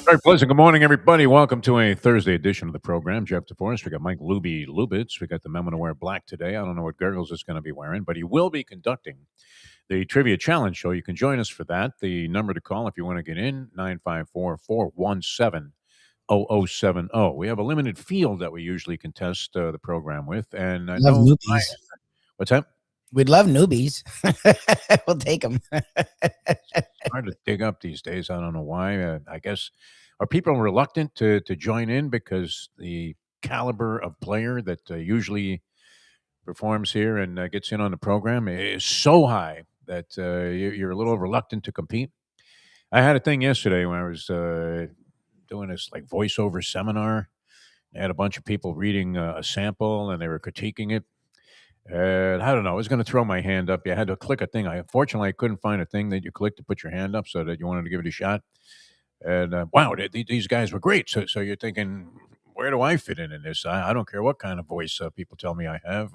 Very pleasant. Good morning, everybody. Welcome to a Thursday edition of the program. Jeff DeForest. We got Mike Lubitz. We got the men to wear black today. I don't know what Gurggles is going to be wearing, but he will be conducting the Trivia Challenge show. You can join us for that. The number to call if you want to get in, 954-417-0070. We have a limited field that we usually contest the program with. And I Love know, newbies. what's that? We'd love newbies. We'll take them. Hard to dig up these days. I don't know why. I guess are people reluctant to join in because the caliber of player that usually performs here and gets in on the program is so high that you're a little reluctant to compete. I had a thing yesterday when I was doing this like voiceover seminar. I had a bunch of people reading a sample and they were critiquing it. I don't know. I was going to throw my hand up. You had to click a thing. Unfortunately, I couldn't find a thing that you click to put your hand up so that you wanted to give it a shot. And wow, these guys were great. So you're thinking, where do I fit in this? I don't care what kind of voice people tell me I have.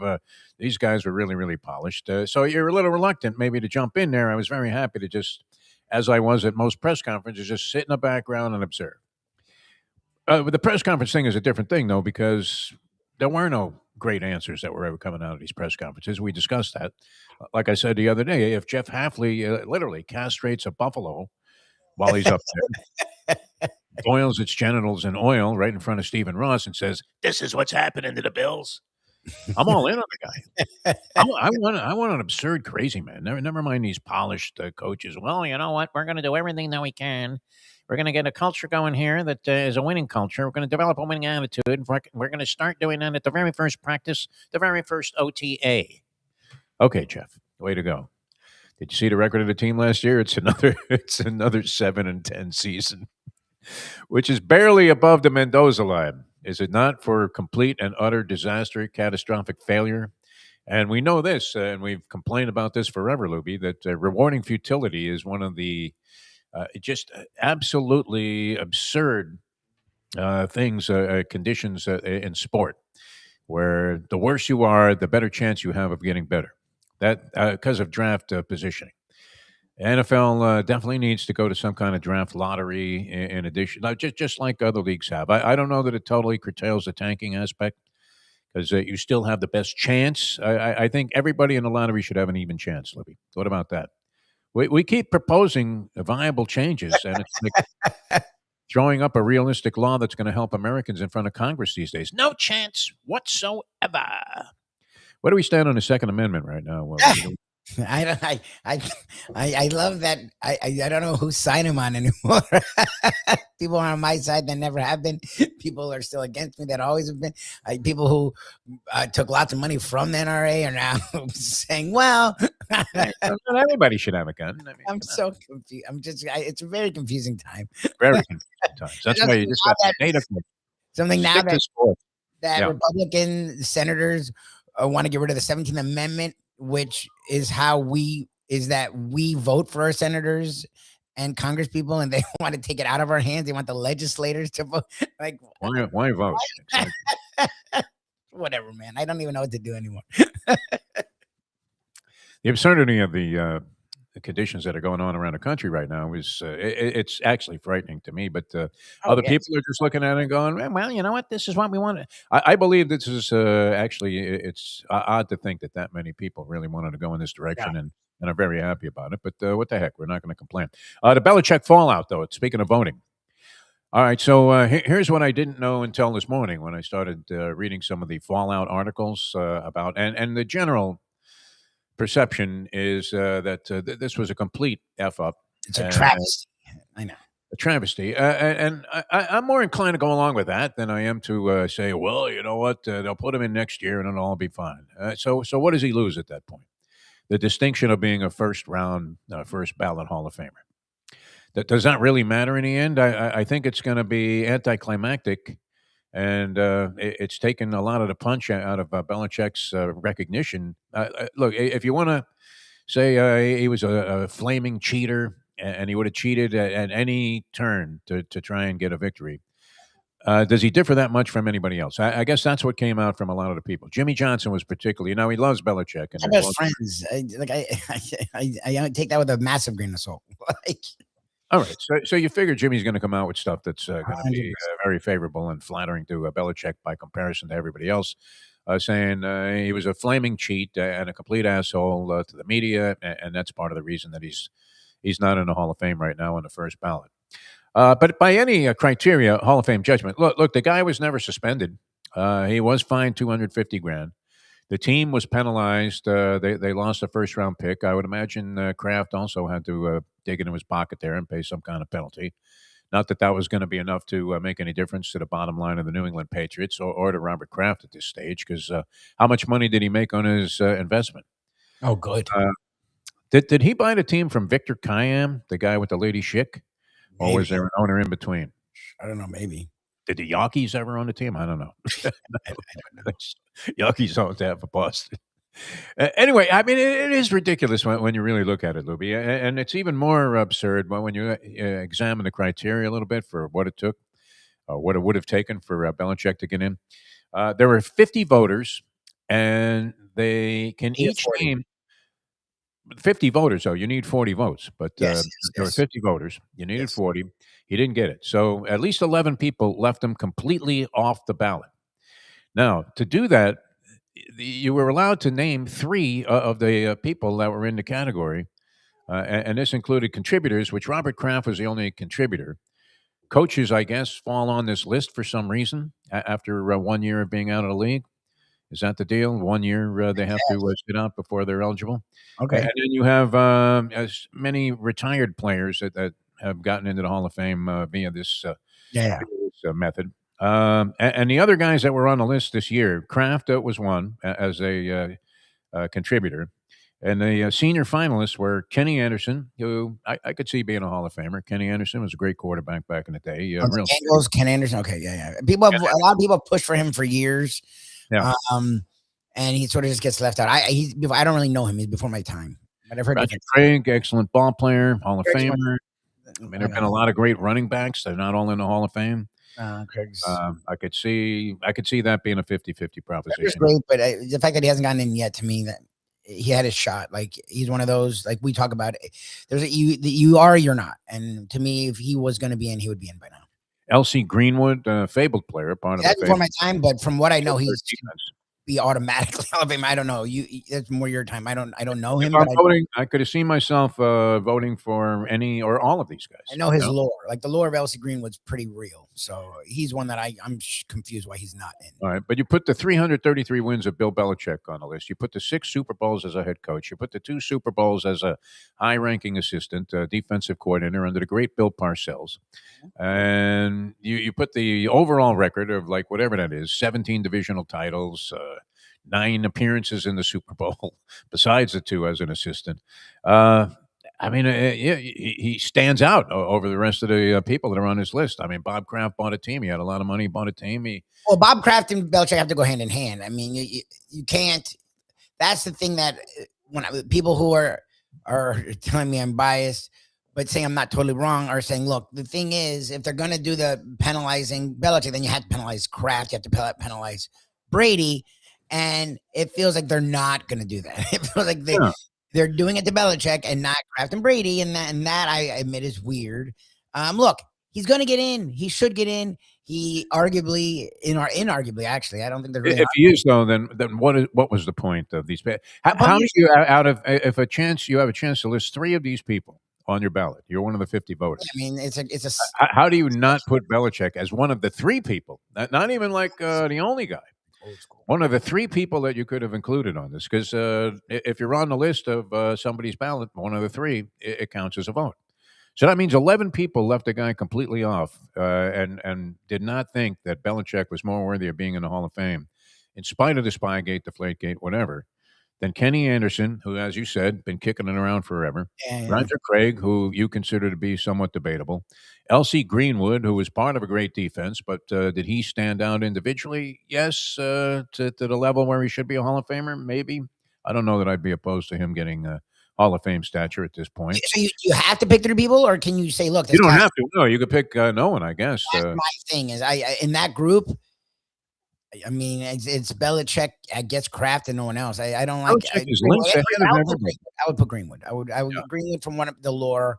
These guys were really, really polished. So you're a little reluctant maybe to jump in there. I was very happy to just, as I was at most press conferences, just sit in the background and observe. But the press conference thing is a different thing, though, because there were no great answers that were ever coming out of these press conferences. We discussed that. Like I said the other day, if Jeff Halfley literally castrates a buffalo while he's up there, boils its genitals in oil right in front of Stephen Ross and says, "This is what's happening to the Bills," I'm all in on the guy. I want an absurd crazy man. Never mind these polished coaches. Well, you know what? We're going to do everything that we can. We're going to get a culture going here that is a winning culture. We're going to develop a winning attitude. We're going to start doing that at the very first practice, the very first OTA. Okay, Jeff, way to go. Did you see the record of the team last year? It's another 7-10 season, which is barely above the Mendoza line. Is it not for complete and utter disaster, catastrophic failure? And we know this, and we've complained about this forever, Lubie, that rewarding futility is one of the just absolutely absurd conditions in sport, where the worse you are, the better chance you have of getting better. That because of draft positioning. NFL definitely needs to go to some kind of draft lottery in addition, just like other leagues have. I don't know that it totally curtails the tanking aspect because you still have the best chance. I think everybody in the lottery should have an even chance, Libby. What about that? We keep proposing viable changes, and it's like throwing up a realistic law that's going to help Americans in front of Congress these days. No chance whatsoever. Where do we stand on the Second Amendment right now? Well, I love that. I don't know whose side I'm on anymore. People are on my side that never have been. People are still against me that always have been. People who took lots of money from the NRA are now saying, "Well, not everybody should have a gun." I mean, I'm so confused. It's a very confusing time. Very confusing times. That's why you just got the data. Something now that Republican senators want to get rid of the 17th Amendment, which is that we vote for our senators and Congress people, and they want to take it out of our hands. They want the legislators to vote. Like, why vote? Whatever, man. I don't even know what to do anymore. The absurdity of the conditions that are going on around the country right now is it's actually frightening to me. But other people are just looking at it and going, "Well, you know what? This is what we wanted." I believe this is actually it's odd to think that many people really wanted to go in this direction, and are very happy about it. But what the heck? We're not going to complain. The Belichick fallout, though. Speaking of voting. All right, so here's what I didn't know until this morning when I started reading some of the fallout articles about and the general perception is that this was a complete F up. It's a travesty. I know. A travesty. And I'm more inclined to go along with that than I am to say, well, you know what? They'll put him in next year and it'll all be fine. So what does he lose at that point? The distinction of being a first round, first ballot Hall of Famer. Does that really matter in the end? I think it's going to be anticlimactic. And it's taken a lot of the punch out of Belichick's recognition. Look, if you want to say he was a flaming cheater and he would have cheated at any turn to try and get a victory, does he differ that much from anybody else? I guess that's what came out from a lot of the people. Jimmy Johnson was particularly. Now, he loves Belichick. And they're best friends. I take that with a massive grain of salt. All right. So you figure Jimmy's going to come out with stuff that's going to be 100%. very favorable and flattering to Belichick by comparison to everybody else, saying he was a flaming cheat and a complete asshole to the media, and that's part of the reason that he's not in the Hall of Fame right now on the first ballot. But by any criteria, Hall of Fame judgment. Look, the guy was never suspended. He was fined 250 grand. The team was penalized. They lost a first round pick. I would imagine Kraft also had to dig into his pocket there and pay some kind of penalty. Not that that was going to be enough to make any difference to the bottom line of the New England Patriots or to Robert Kraft at this stage, because how much money did he make on his investment? Oh, good. Did he buy the team from Victor Kayam, the guy with the lady chick, or Maybe. was there an owner in between? I don't know. Maybe. Did the Yankees ever own the team? I don't know. I don't know. Yankees owned that for Boston. Anyway, I mean, it is ridiculous when you really look at it, Lubie, and it's even more absurd when you examine the criteria a little bit for what it took, or what it would have taken for Belichick to get in. There were 50 voters, and they can each 40. name 50 voters. So you need 40 votes, but Yes, there were 50 voters. You needed 40. He didn't get it. So at least 11 people left him completely off the ballot. Now, to do that, you were allowed to name three of the people that were in the category, and this included contributors, which Robert Kraft was the only contributor. Coaches, I guess, fall on this list for some reason after 1 year of being out of the league. Is that the deal? 1 year they have to sit out before they're eligible. Okay. And then you have as many retired players that have gotten into the Hall of Fame via this, method. And the other guys that were on the list this year, Kraft was one as a contributor. And the senior finalists were Kenny Anderson, who I could see being a Hall of Famer. Kenny Anderson was a great quarterback back in the day. On the Bengals, Ken Anderson. Okay, yeah. People have, a lot of people pushed for him for years. Yeah. And he sort of just gets left out. I don't really know him. He's before my time. But I've heard Roger Craig, excellent ball player, Hall of Famer. I mean, there have been a lot of great running backs. They're not all in the Hall of Fame. Craig's. I could see that being a 50-50 proposition. It's great, but the fact that he hasn't gotten in yet, to me, that he had his shot. Like, he's one of those, like we talk about. There's you are, you're not. And to me, if he was going to be in, he would be in by now. L.C. Greenwood, fabled player, part of that's before my time, but from what I know, he's be automatically Hall of Fame. I don't know. That's more your time. I don't know him. But I could have seen myself voting for any or all of these guys. I know his lore. Like, the lore of L.C. Greenwood's pretty real. So he's one that I'm confused why he's not in. All right, but you put the 333 wins of Bill Belichick on the list. You put the 6 Super Bowls as a head coach. You put the 2 Super Bowls as a high-ranking assistant, defensive coordinator under the great Bill Parcells. And you put the overall record of, like, whatever that is, 17 divisional titles, 9 appearances in the Super Bowl, besides the 2 as an assistant. I mean, he stands out over the rest of the people that are on his list. I mean, Bob Kraft bought a team. He had a lot of money, bought a team. Well, Bob Kraft and Belichick have to go hand in hand. I mean, you can't. That's the thing that when people who are telling me I'm biased, but saying I'm not totally wrong, are saying, look, the thing is, if they're going to do the penalizing Belichick, then you have to penalize Kraft. You have to penalize Brady. And it feels like they're not going to do that. It feels like they're doing it to Belichick and not Kraft and Brady. And that I admit is weird. Look, he's going to get in. He should get in. He arguably, inarguably, actually, I don't think they're really. If he is, though, then what was the point of these? How do you, out of, if you have a chance to list 3 of these people on your ballot, you're one of the 50 voters. I mean, it's a. How do you not put Belichick as one of the 3 people? Not even like the only guy. One of the 3 people that you could have included on this, because if you're on the list of somebody's ballot, one of the 3, it counts as a vote. So that means 11 people left the guy completely off and did not think that Belichick was more worthy of being in the Hall of Fame, in spite of the Spygate, Deflategate, whatever, than Kenny Anderson, who, as you said, been kicking it around forever. Roger Craig, who you consider to be somewhat debatable. L.C. Greenwood, who was part of a great defense, but did he stand out individually? Yes, to the level where he should be a Hall of Famer? Maybe. I don't know that I'd be opposed to him getting Hall of Fame stature at this point. So you have to pick 3 people, or can you say, look, you don't have to. No, you could pick no one, I guess. That's my thing is, I in that group, I mean, it's Belichick gets Kraft and no one else. I don't like. I would put Greenwood. I would put Greenwood from one of the lore.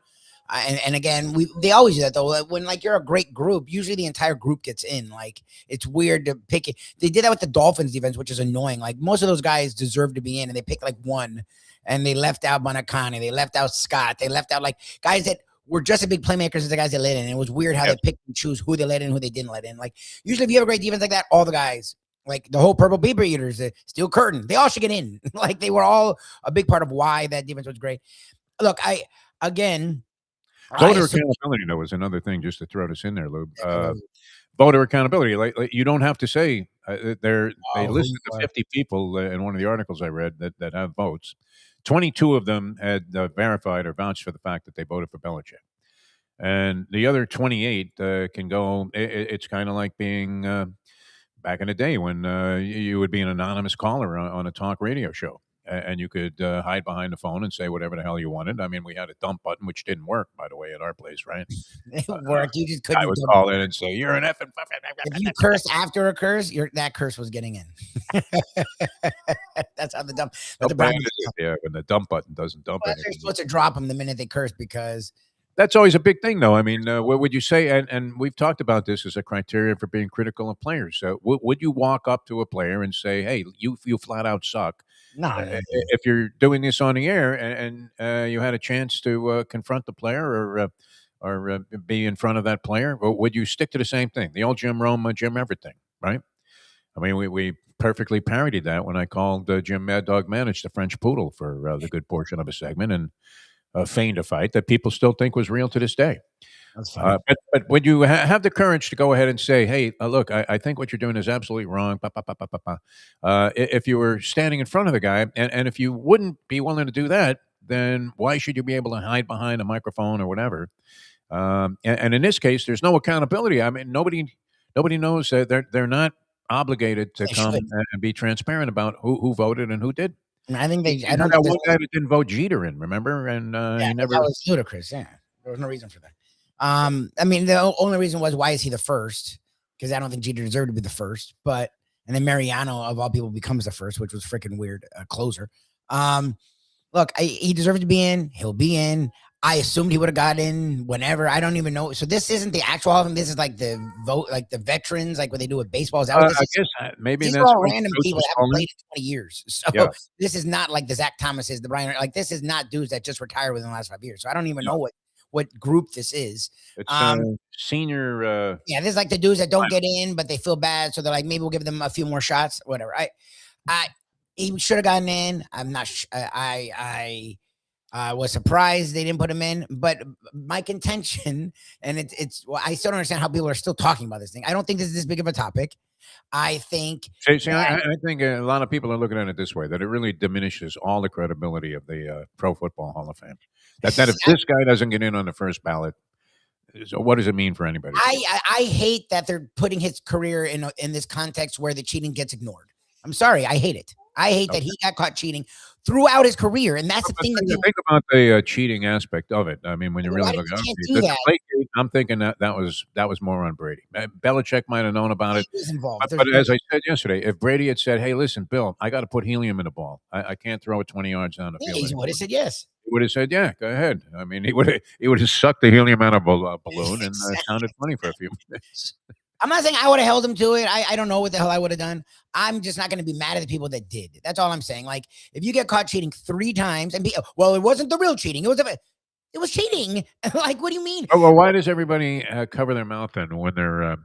And again, they always do that though. When like you're a great group, usually the entire group gets in. Like it's weird to pick it. They did that with the Dolphins defense, which is annoying. Like most of those guys deserve to be in, and they picked like one, and they left out Bonacani, they left out Scott, they left out like guys that were just as big playmakers as the guys they let in. And it was weird how they picked and choose who they let in, who they didn't let in. Like usually, if you have a great defense like that, all the guys. Like the whole Purple Beaver Eaters, the Steel Curtain, they all should get in. Like they were all a big part of why that defense was great. Look, again, voter accountability, though, is another thing. Just to throw this in there, Lube. Voter accountability. Like you don't have to say they listed the 50 people in one of the articles I read that have votes. 22 of them had verified or vouched for the fact that they voted for Belichick, and the other 28 can go. It's kind of like being back in the day when you would be an anonymous caller on a talk radio show. And you could hide behind the phone and say whatever the hell you wanted. I mean, we had a dump button, which didn't work, by the way, at our place, right? It worked. You just couldn't. I would call in and say, "You're an effing." If you cursed after a curse, that curse was getting in. That's how the dump. Yeah, when the dump button doesn't dump it, they're supposed to drop them the minute they curse because. That's always a big thing, though. I mean, what would you say? And we've talked about this as a criteria for being critical of players. Would you walk up to a player and say, "Hey, you flat out suck"? No. If you're doing this on the air and you had a chance to confront the player or be in front of that player, would you stick to the same thing? The old Jim Rome, Jim everything, right? I mean, we perfectly parodied that when I called Jim Mad Dog Manage the French Poodle for the good portion of a segment and feigned a fight that people still think was real to this day. That's funny. But would you have the courage to go ahead and say, "Hey, look, I think what you're doing is absolutely wrong." If you were standing in front of the guy, and if you wouldn't be willing to do that, then why should you be able to hide behind a microphone or whatever? And in this case, there's no accountability. I mean, nobody knows that they're not obligated to come and be transparent about who voted and who did. I think they. I don't know one guy that didn't vote Jeter in. Remember, and he never. That was ludicrous. Yeah, there was no reason for that. I mean, the only reason was why is he the first? Because I don't think Jeter deserved to be the first. But and then Mariano of all people becomes the first, which was freaking weird. Closer. Look, he deserves to be in. He'll be in. I assumed he would have got in whenever. I don't even know. So this isn't the actual Hall of Fame. This is like the vote, like the veterans, like what they do with baseball. Is that what this is? I guess maybe these are all random people that haven't played in 20 years. So this is not like the Zach Thomases, the Brian. Like this is not dudes that just retired within the last 5 years. So I don't even know what group this is. It's senior. Yeah, this is like the dudes that don't get in, but they feel bad, so they're like, maybe we'll give them a few more shots, whatever. He should have gotten in. I'm not. I was surprised they didn't put him in, but my contention, and it's well, I still don't understand how people are still talking about this thing. I don't think this is this big of a topic. I think. I think a lot of people are looking at it this way: that it really diminishes all the credibility of the Pro Football Hall of Fame. That if this guy doesn't get in on the first ballot, so what does it mean for anybody? I hate that they're putting his career in this context where the cheating gets ignored. I'm sorry, I hate it. I hate that he got caught cheating throughout his career, and that's the thing. Think about the cheating aspect of it. I mean, when you really look at it, I'm thinking that was more on Brady. Belichick might have known about it. He was involved. But as I said yesterday, if Brady had said, "Hey, listen, Bill, I got to put helium in the ball. I can't throw it 20 yards down the field," he would have said yes. He would have said, "Yeah, go ahead." I mean, he would have sucked the helium out of a balloon and sounded funny for a few minutes. I'm not saying I would have held him to it. I don't know what the hell I would have done. I'm just not going to be mad at the people that did. That's all I'm saying. Like, if you get caught cheating 3 times and well, it wasn't the real cheating. It was cheating. Like, what do you mean? Well, why does everybody cover their mouth then when they're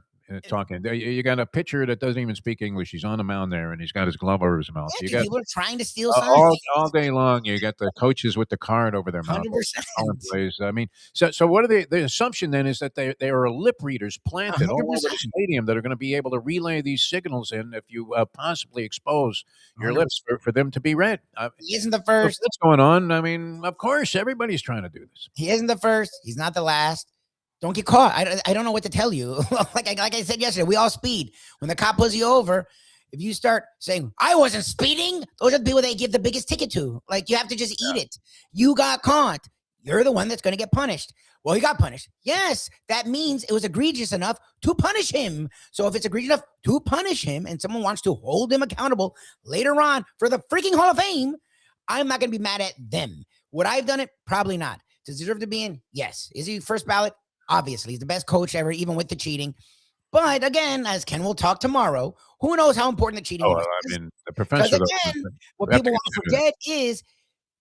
talking? You got a pitcher that doesn't even speak English. He's on the mound there, and he's got his glove over his mouth. Yeah, you got people are trying to steal signs all day long. You got the coaches with the card over their mouth. 100%. I mean, so what are the assumption then is that they are lip readers planted 100%. All over the stadium that are going to be able to relay these signals in if you possibly expose your 100%. Lips for them to be read. He isn't the first. What's going on? I mean, of course, everybody's trying to do this. He isn't the first. He's not the last. Don't get caught. I don't know what to tell you. like I said yesterday, we all speed. When the cop pulls you over, if you start saying, I wasn't speeding, those are the people they give the biggest ticket to. Like, you have to just eat it. You got caught. You're the one that's going to get punished. Well, he got punished. Yes, that means it was egregious enough to punish him. So if it's egregious enough to punish him and someone wants to hold him accountable later on for the freaking Hall of Fame, I'm not going to be mad at them. Would I have done it? Probably not. Does he deserve to be in? Yes. Is he first ballot? Obviously. He's the best coach ever, even with the cheating. But again, as Ken will talk tomorrow, who knows how important the cheating was? I mean, the Because professor. again, what people want to forget is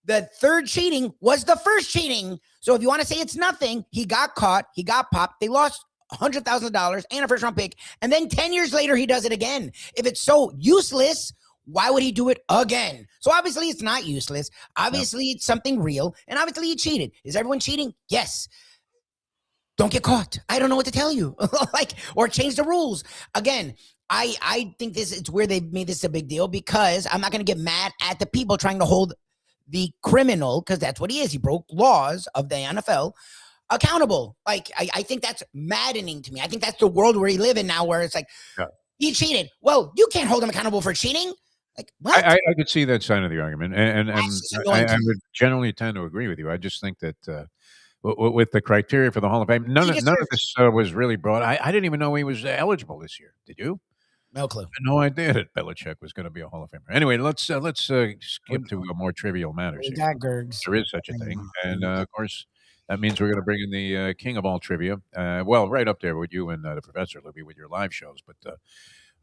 the third cheating was the first cheating. So if you want to say it's nothing, he got caught, he got popped, they lost $100,000 and a first round pick, and then 10 years later he does it again. If it's so useless, why would he do it again? So obviously it's not useless. Obviously it's something real, and obviously he cheated. Is everyone cheating? Yes. Don't get caught. I don't know what to tell you. Or change the rules. Again, I think it's weird they made this a big deal, because I'm not going to get mad at the people trying to hold the criminal, because that's what he is. He broke laws of the NFL, accountable. I think that's maddening to me. I think that's the world where we live in now, where it's like, he cheated. Well, you can't hold him accountable for cheating. What? I could see that side of the argument, and I would generally tend to agree with you. I just think that with the criteria for the Hall of Fame, none of this was really brought. I didn't even know he was eligible this year. Did you? No clue. No idea that Belichick was going to be a Hall of Famer. Anyway, let's skip to more trivial matters here. Got Gurgs. There is such a thing, and of course, that means we're going to bring in the king of all trivia. Well, right up there with you and the Professor Lubie with your live shows, but.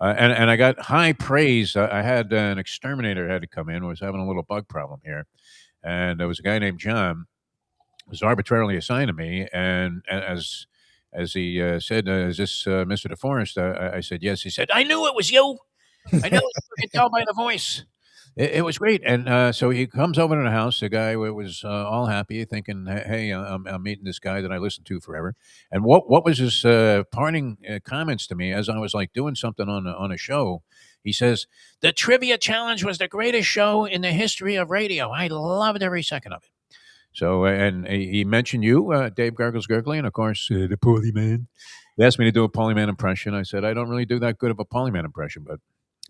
And I got high praise. I had an exterminator had to come in, was having a little bug problem here. And there was a guy named John who was arbitrarily assigned to me. And as he said, is this Mr. DeForest? I said, yes. He said, I knew it was you. I know you could tell by the voice. It was great. And so he comes over to the house. The guy was all happy, thinking, hey, I'm meeting this guy that I listened to forever. And what was his parting comments to me as I was doing something on a show? He says, the Trivia Challenge was the greatest show in the history of radio. I loved every second of it. So, and he mentioned you, Dave Gurggles Gergely, and of course, the Polyman. He asked me to do a Polyman impression. I said, I don't really do that good of a Polyman impression, but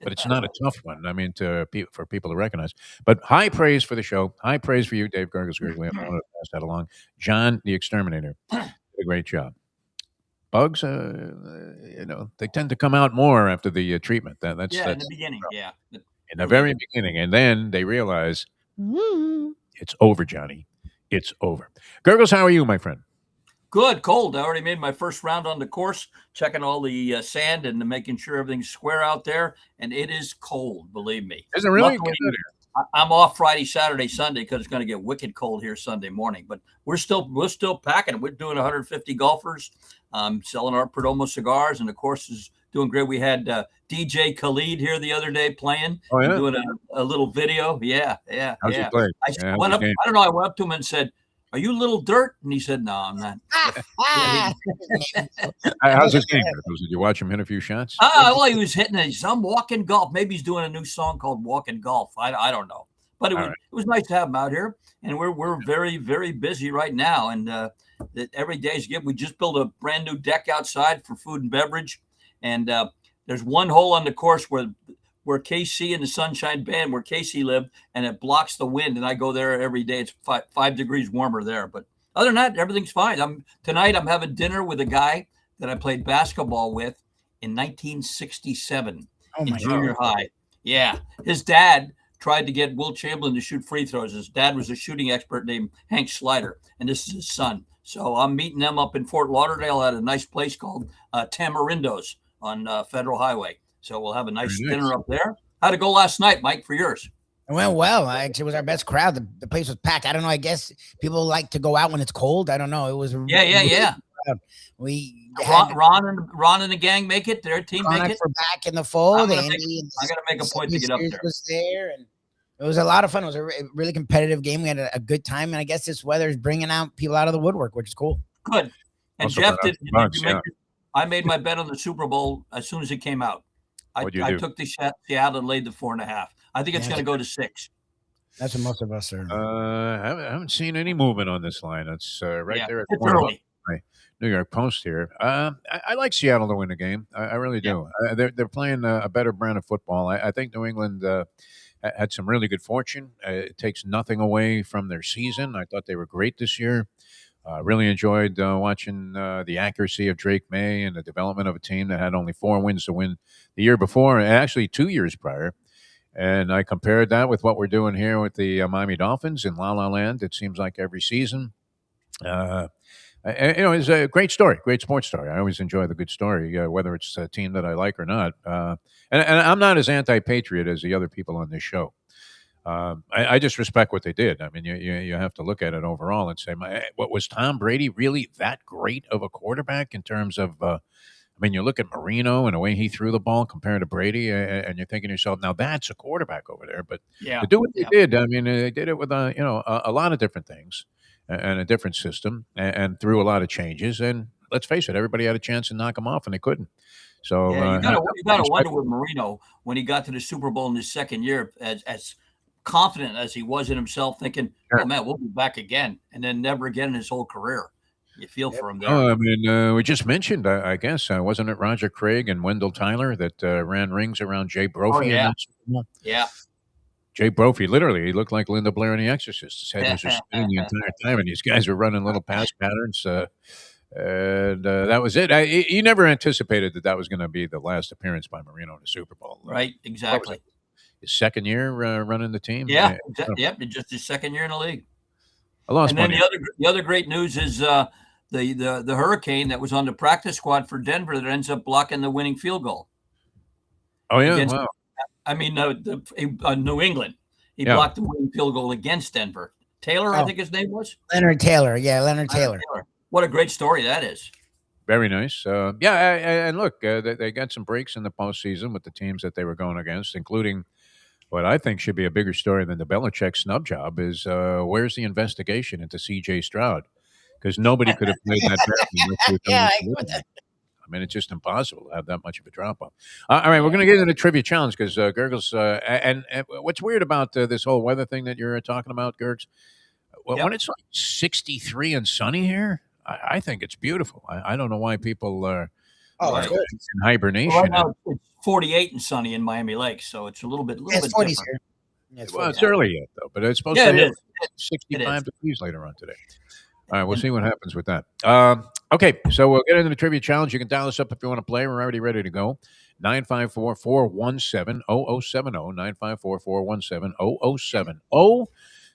it's not a tough one. I mean, for people to recognize. But high praise for the show. High praise for you, Dave Gurggles Gergely. I wanted to pass that along. John, the exterminator, did a great job. Bugs, they tend to come out more after the treatment. That's in the beginning, in the very beginning, and then they realize it's over, Johnny. It's over. Gurggles, how are you, my friend? Good, cold. I already made my first round on the course, checking all the sand and making sure everything's square out there. And it is cold, believe me. Is it really? I'm off Friday, Saturday, Sunday because it's going to get wicked cold here Sunday morning. But we're still packing. We're doing 150 golfers, selling our Perdomo cigars, and the course is doing great. We had DJ Khalid here the other day playing, doing a little video. Yeah. How's he playing? I went up to him and said, are you Little Dirt? And he said, no, I'm not. How's his game? Did you watch him hit a few shots? Well, he was hitting some walking golf. Maybe he's doing a new song called Walking Golf. I don't know. But it was nice to have him out here. And we're very, very busy right now. And every day is good. We just built a brand new deck outside for food and beverage. And there's one hole on the course where KC and the Sunshine Band, where Casey lived, and it blocks the wind. And I go there every day. It's 5 degrees warmer there. But other than that, everything's fine. Tonight I'm having dinner with a guy that I played basketball with in 1967 in junior high. Yeah. His dad tried to get Will Chamberlain to shoot free throws. His dad was a shooting expert named Hank Slider, and this is his son. So I'm meeting them up in Fort Lauderdale at a nice place called Tamarindo's on Federal Highway. So we'll have a nice dinner up there. How'd it go last night, Mike, for yours? It went well. Actually, it was our best crowd. The place was packed. I don't know. I guess people like to go out when it's cold. I don't know. It was yeah. We Ron and the gang make it. Their team make it. We're back in the fold. I got to make a point to get up there. Was there, and it was a lot of fun. It was a really competitive game. We had a good time, and I guess this weather is bringing out people out of the woodwork, which is cool. Good. And also Jeff, I made my bet on the Super Bowl as soon as it came out. I took the Seattle and laid the 4.5. I think it's going to go to 6. That's what most of us are. I haven't seen any movement on this line. It's right there at it's early. My New York Post here. I like Seattle to win the game. I really do. Yeah. They're playing a better brand of football. I think New England had some really good fortune. It takes nothing away from their season. I thought they were great this year. Really enjoyed watching the accuracy of Drake May and the development of a team that had only 4 wins to win the year before, and actually 2 years prior. And I compared that with what we're doing here with the Miami Dolphins in La La Land. It seems like every season It's a great story, great sports story. I always enjoy the good story, whether it's a team that I like or not. And I'm not as anti-patriot as the other people on this show. I just respect what they did. I mean, you have to look at it overall and say, what was Tom Brady really that great of a quarterback in terms of? I mean, you look at Marino and the way he threw the ball compared to Brady, and you're thinking to yourself, now that's a quarterback over there. But to do what they did, I mean, they did it with a lot of different things and a different system, and through a lot of changes. And let's face it, everybody had a chance to knock him off, and they couldn't. So you gotta wonder with Marino when he got to the Super Bowl in his second year, as confident as he was in himself, thinking, "Oh man, we'll be back again," and then never again in his whole career. You feel for him there. Oh, I mean, we just mentioned, I guess, wasn't it Roger Craig and Wendell Tyler that ran rings around Jay Brophy? Oh, yeah. In that Super Bowl? Yeah. Jay Brophy, literally, he looked like Linda Blair in The Exorcist. His head was just spinning the entire time, and these guys were running little pass patterns. And that was it. You never anticipated that was going to be the last appearance by Marino in the Super Bowl. Right, exactly. His second year running the team? Yeah, yep, just his second year in the league. I lost money. And then the other great news is the Hurricane that was on the practice squad for Denver that ends up blocking the winning field goal. Oh, yeah? Wow. I mean, New England. He blocked the winning field goal against Denver. Taylor, I think his name was? Leonard Taylor. Yeah, Leonard Taylor. What a great story that is. Very nice. And look, they got some breaks in the postseason with the teams that they were going against, including what I think should be a bigger story than the Belichick snub job is where's the investigation into C.J. Stroud? Because nobody could have played that badly. I mean, it's just impossible to have that much of a drop-off. All right, we're going to get into the trivia challenge because Gurggles, and what's weird about this whole weather thing that you're talking about, Gurgs, when it's like 63 and sunny here, I think it's beautiful. I don't know why people are in hibernation. Well, right now it's 48 and sunny in Miami Lakes, so it's a little bit different. It's early yet, though, but it's supposed to be 65 degrees later on today. All right, we'll see what happens with that. Okay, so we'll get into the trivia challenge. You can dial us up if you want to play. We're already ready to go. 954-417-0070, 954-417-0070.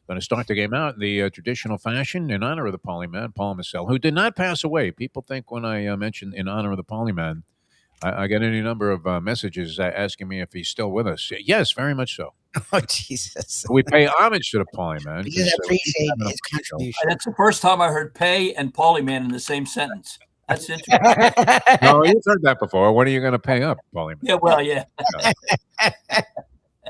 Going to start the game out in the traditional fashion in honor of the Polyman, Paul Massell, who did not pass away. People think when I mention in honor of the Polyman, I get any number of messages asking me if he's still with us. Yes, very much so. Oh, Jesus. We pay homage to the Polyman. Because I appreciate his contribution. That's the first time I heard pay and Polyman in the same sentence. That's interesting. No, you've heard that before. When are you going to pay up, Polyman? Yeah, well, yeah.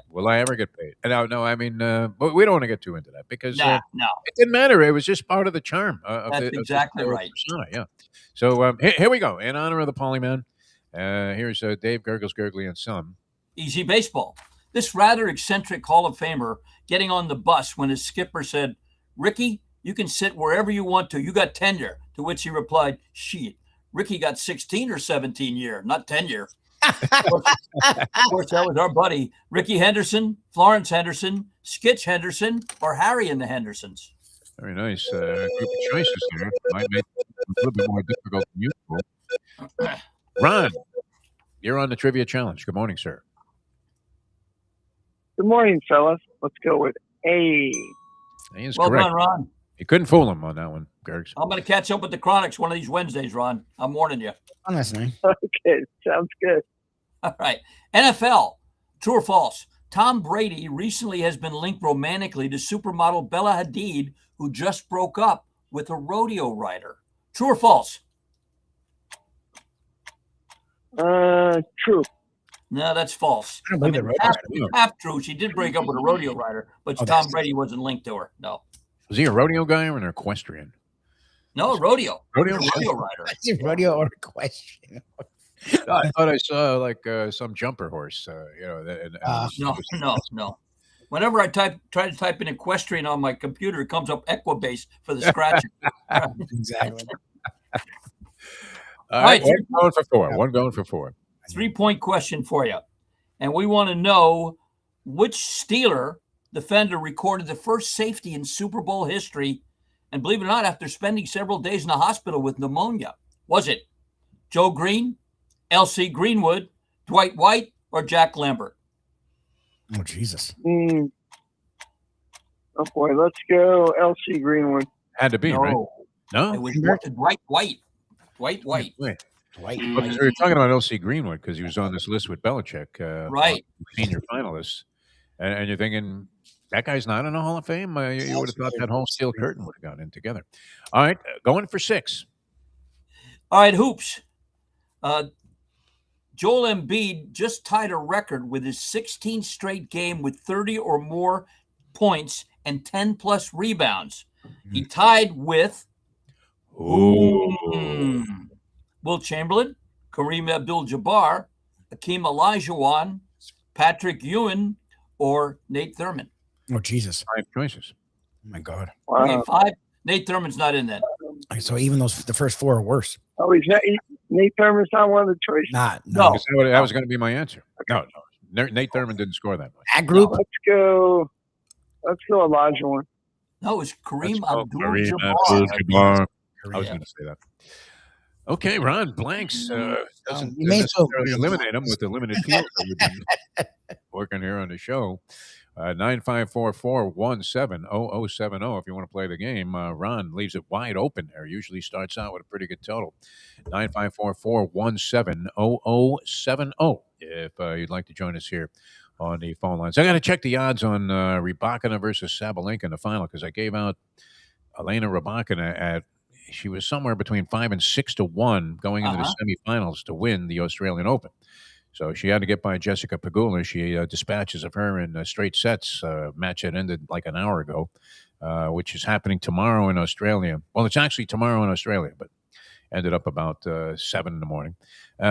Will I ever get paid? No, I mean, but we don't want to get too into that because no. It didn't matter. It was just part of the charm. That's exactly right. Persona, yeah. So here we go. In honor of the Polyman, here's Dave Gurggles, Gergely, and Son. Easy baseball. This rather eccentric Hall of Famer getting on the bus when his skipper said, "Ricky, you can sit wherever you want to. You got tenure." To which he replied, "Shit, Ricky got 16 or 17 year, not tenure." Of course, that was our buddy Ricky Henderson, Florence Henderson, Skitch Henderson, or Harry and the Hendersons. Very nice group of choices here. Might make it a little bit more difficult than usual. Ron, you're on the trivia challenge. Good morning, sir. Good morning, fellas. Let's go with A. Well done, Ron. You couldn't fool him on that one, Gergs. I'm going to catch up with the Chronics one of these Wednesdays, Ron. I'm warning you. I'm listening. Okay, sounds good. All right. NFL, true or false? Tom Brady recently has been linked romantically to supermodel Bella Hadid, who just broke up with a rodeo rider. True or false? True. No, that's false. I don't believe half true. She did break up with a rodeo rider, but Tom Brady wasn't linked to her. No. Was he a rodeo guy or an equestrian? No, rodeo. Rodeo rider. That's a rodeo or equestrian. I thought I saw like some jumper horse. No. Whenever I try to type in equestrian on my computer, it comes up Equibase for the scratching. Exactly. All right, one going for four. 3-point question for you. And we want to know which Steeler defender recorded the first safety in Super Bowl history, and believe it or not, after spending several days in the hospital with pneumonia. Was it Joe Green, L.C. Greenwood, Dwight White, or Jack Lambert? Oh, Jesus. Oh, boy. Let's go L.C. Greenwood. Had to be, right? No, it was Dwight White. Dwight White. Dwight. Well, we were talking about L.C. Greenwood because he was on this list with Belichick, Right. senior finalists, and you're thinking that guy's not in the Hall of Fame. You would have thought that whole steel curtain would have gone in together. All right, going for 6. All right, hoops. Joel Embiid just tied a record with his 16th straight game with 30 or more points and 10-plus rebounds. He tied with Will Chamberlain, Kareem Abdul-Jabbar, Akeem Olajuwon, Patrick Ewing, or Nate Thurman. Oh, Jesus. 5 choices. Oh, my God. Wow. Okay, 5. Nate Thurman's not in that. So even the first 4 are worse. Oh, Nate Thurman's not one of the choices. No. That was going to be my answer. No. Nate Thurman didn't score that much. That group? Let's go Olajuwon. No, it was Kareem Abdul-Jabbar. Abdul-Jabbar. I was going to say that. Okay, Ron, blanks doesn't you may necessarily eliminate them with the limited field that we've been working here on the show. 954-417-0070 if you want to play the game. Ron leaves it wide open there. Usually starts out with a pretty good total. 954-417-0070 if you'd like to join us here on the phone lines. I got to check the odds on Rybakina versus Sabalenka in the final because I gave out Elena Rybakina at she was somewhere between 5 and 6 to 1 going into the semifinals to win the Australian Open. So she had to get by Jessica Pegula. She dispatches of her in straight sets. Match that ended like an hour ago, which is happening tomorrow in Australia. Well, it's actually tomorrow in Australia, but ended up about 7 in the morning.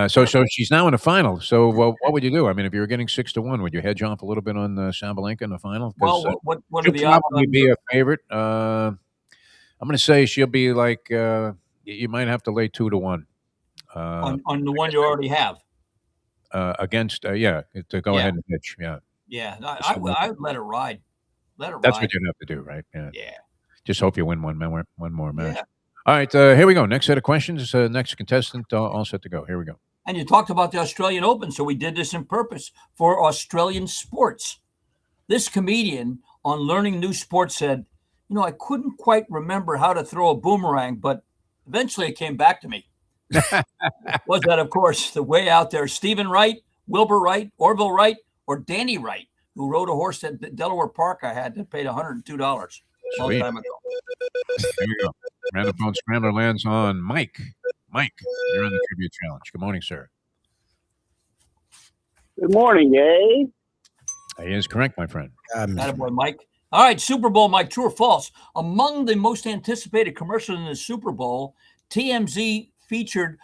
So she's now in the final. So what would you do? I mean, if you were getting 6 to 1, would you hedge off a little bit on Sabalenka in the final? Well, what are the odds? Probably be a favorite. I'm going to say she'll be like you might have to lay 2 to 1 on the one you already have against to go ahead and pitch. Yeah. I would let her ride. That's what you'd have to do, right? Yeah. Just hope you win one more match. Yeah. All right, here we go. Next set of questions. Next contestant, all set to go. Here we go. And you talked about the Australian Open, so we did this on purpose for Australian sports. This comedian on Learning New Sports said, I couldn't quite remember how to throw a boomerang, but eventually it came back to me. Was that, of course, the way out there? Stephen Wright, Wilbur Wright, Orville Wright, or Danny Wright, who rode a horse at Delaware Park I had that paid $102 a long time ago. There you go. Random phone scrambler lands on Mike. Mike, you're on the trivia challenge. Good morning, sir. Good morning, Dave. He is correct, my friend. Attaboy, Mike. All right, Super Bowl, Mike, true or false? Among the most anticipated commercials in the Super Bowl, TMZ featured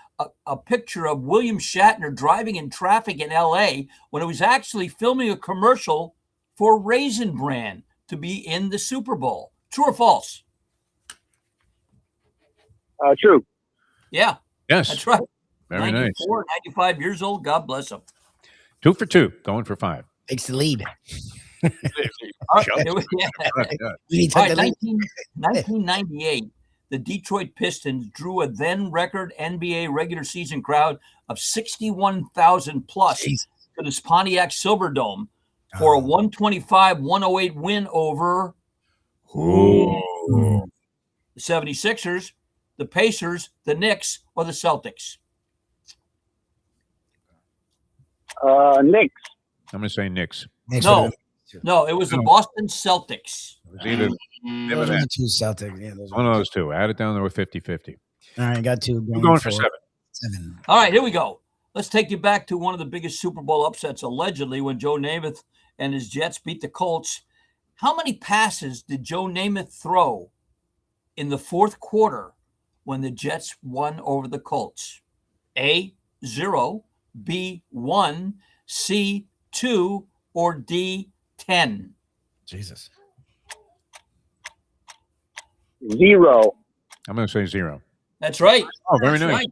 a picture of William Shatner driving in traffic in L.A. when he was actually filming a commercial for Raisin Bran to be in the Super Bowl. True or false? True. Yeah. Yes. That's right. Very 94, nice. 95 years old. God bless him. 2 for 2, going for 5. Takes the lead. All right, 1998, the Detroit Pistons drew a then record NBA regular season crowd of 61,000 plus to this Pontiac Silverdome for a 125-108 win over the 76ers, the Pacers, the Knicks, or the Celtics. Knicks. I'm going to say Knicks. No, it was the Boston Celtics. It was either two Celtics. Yeah, one of those two. Add it down there with 50-50. All right, got 2. I'm going for 7. All right, here we go. Let's take you back to one of the biggest Super Bowl upsets, allegedly, when Joe Namath and his Jets beat the Colts. How many passes did Joe Namath throw in the fourth quarter when the Jets won over the Colts? A, 0, B, 1, C, 2, or D, 10? Jesus. 0. I'm going to say 0. That's right. Oh, very That's nice. Right.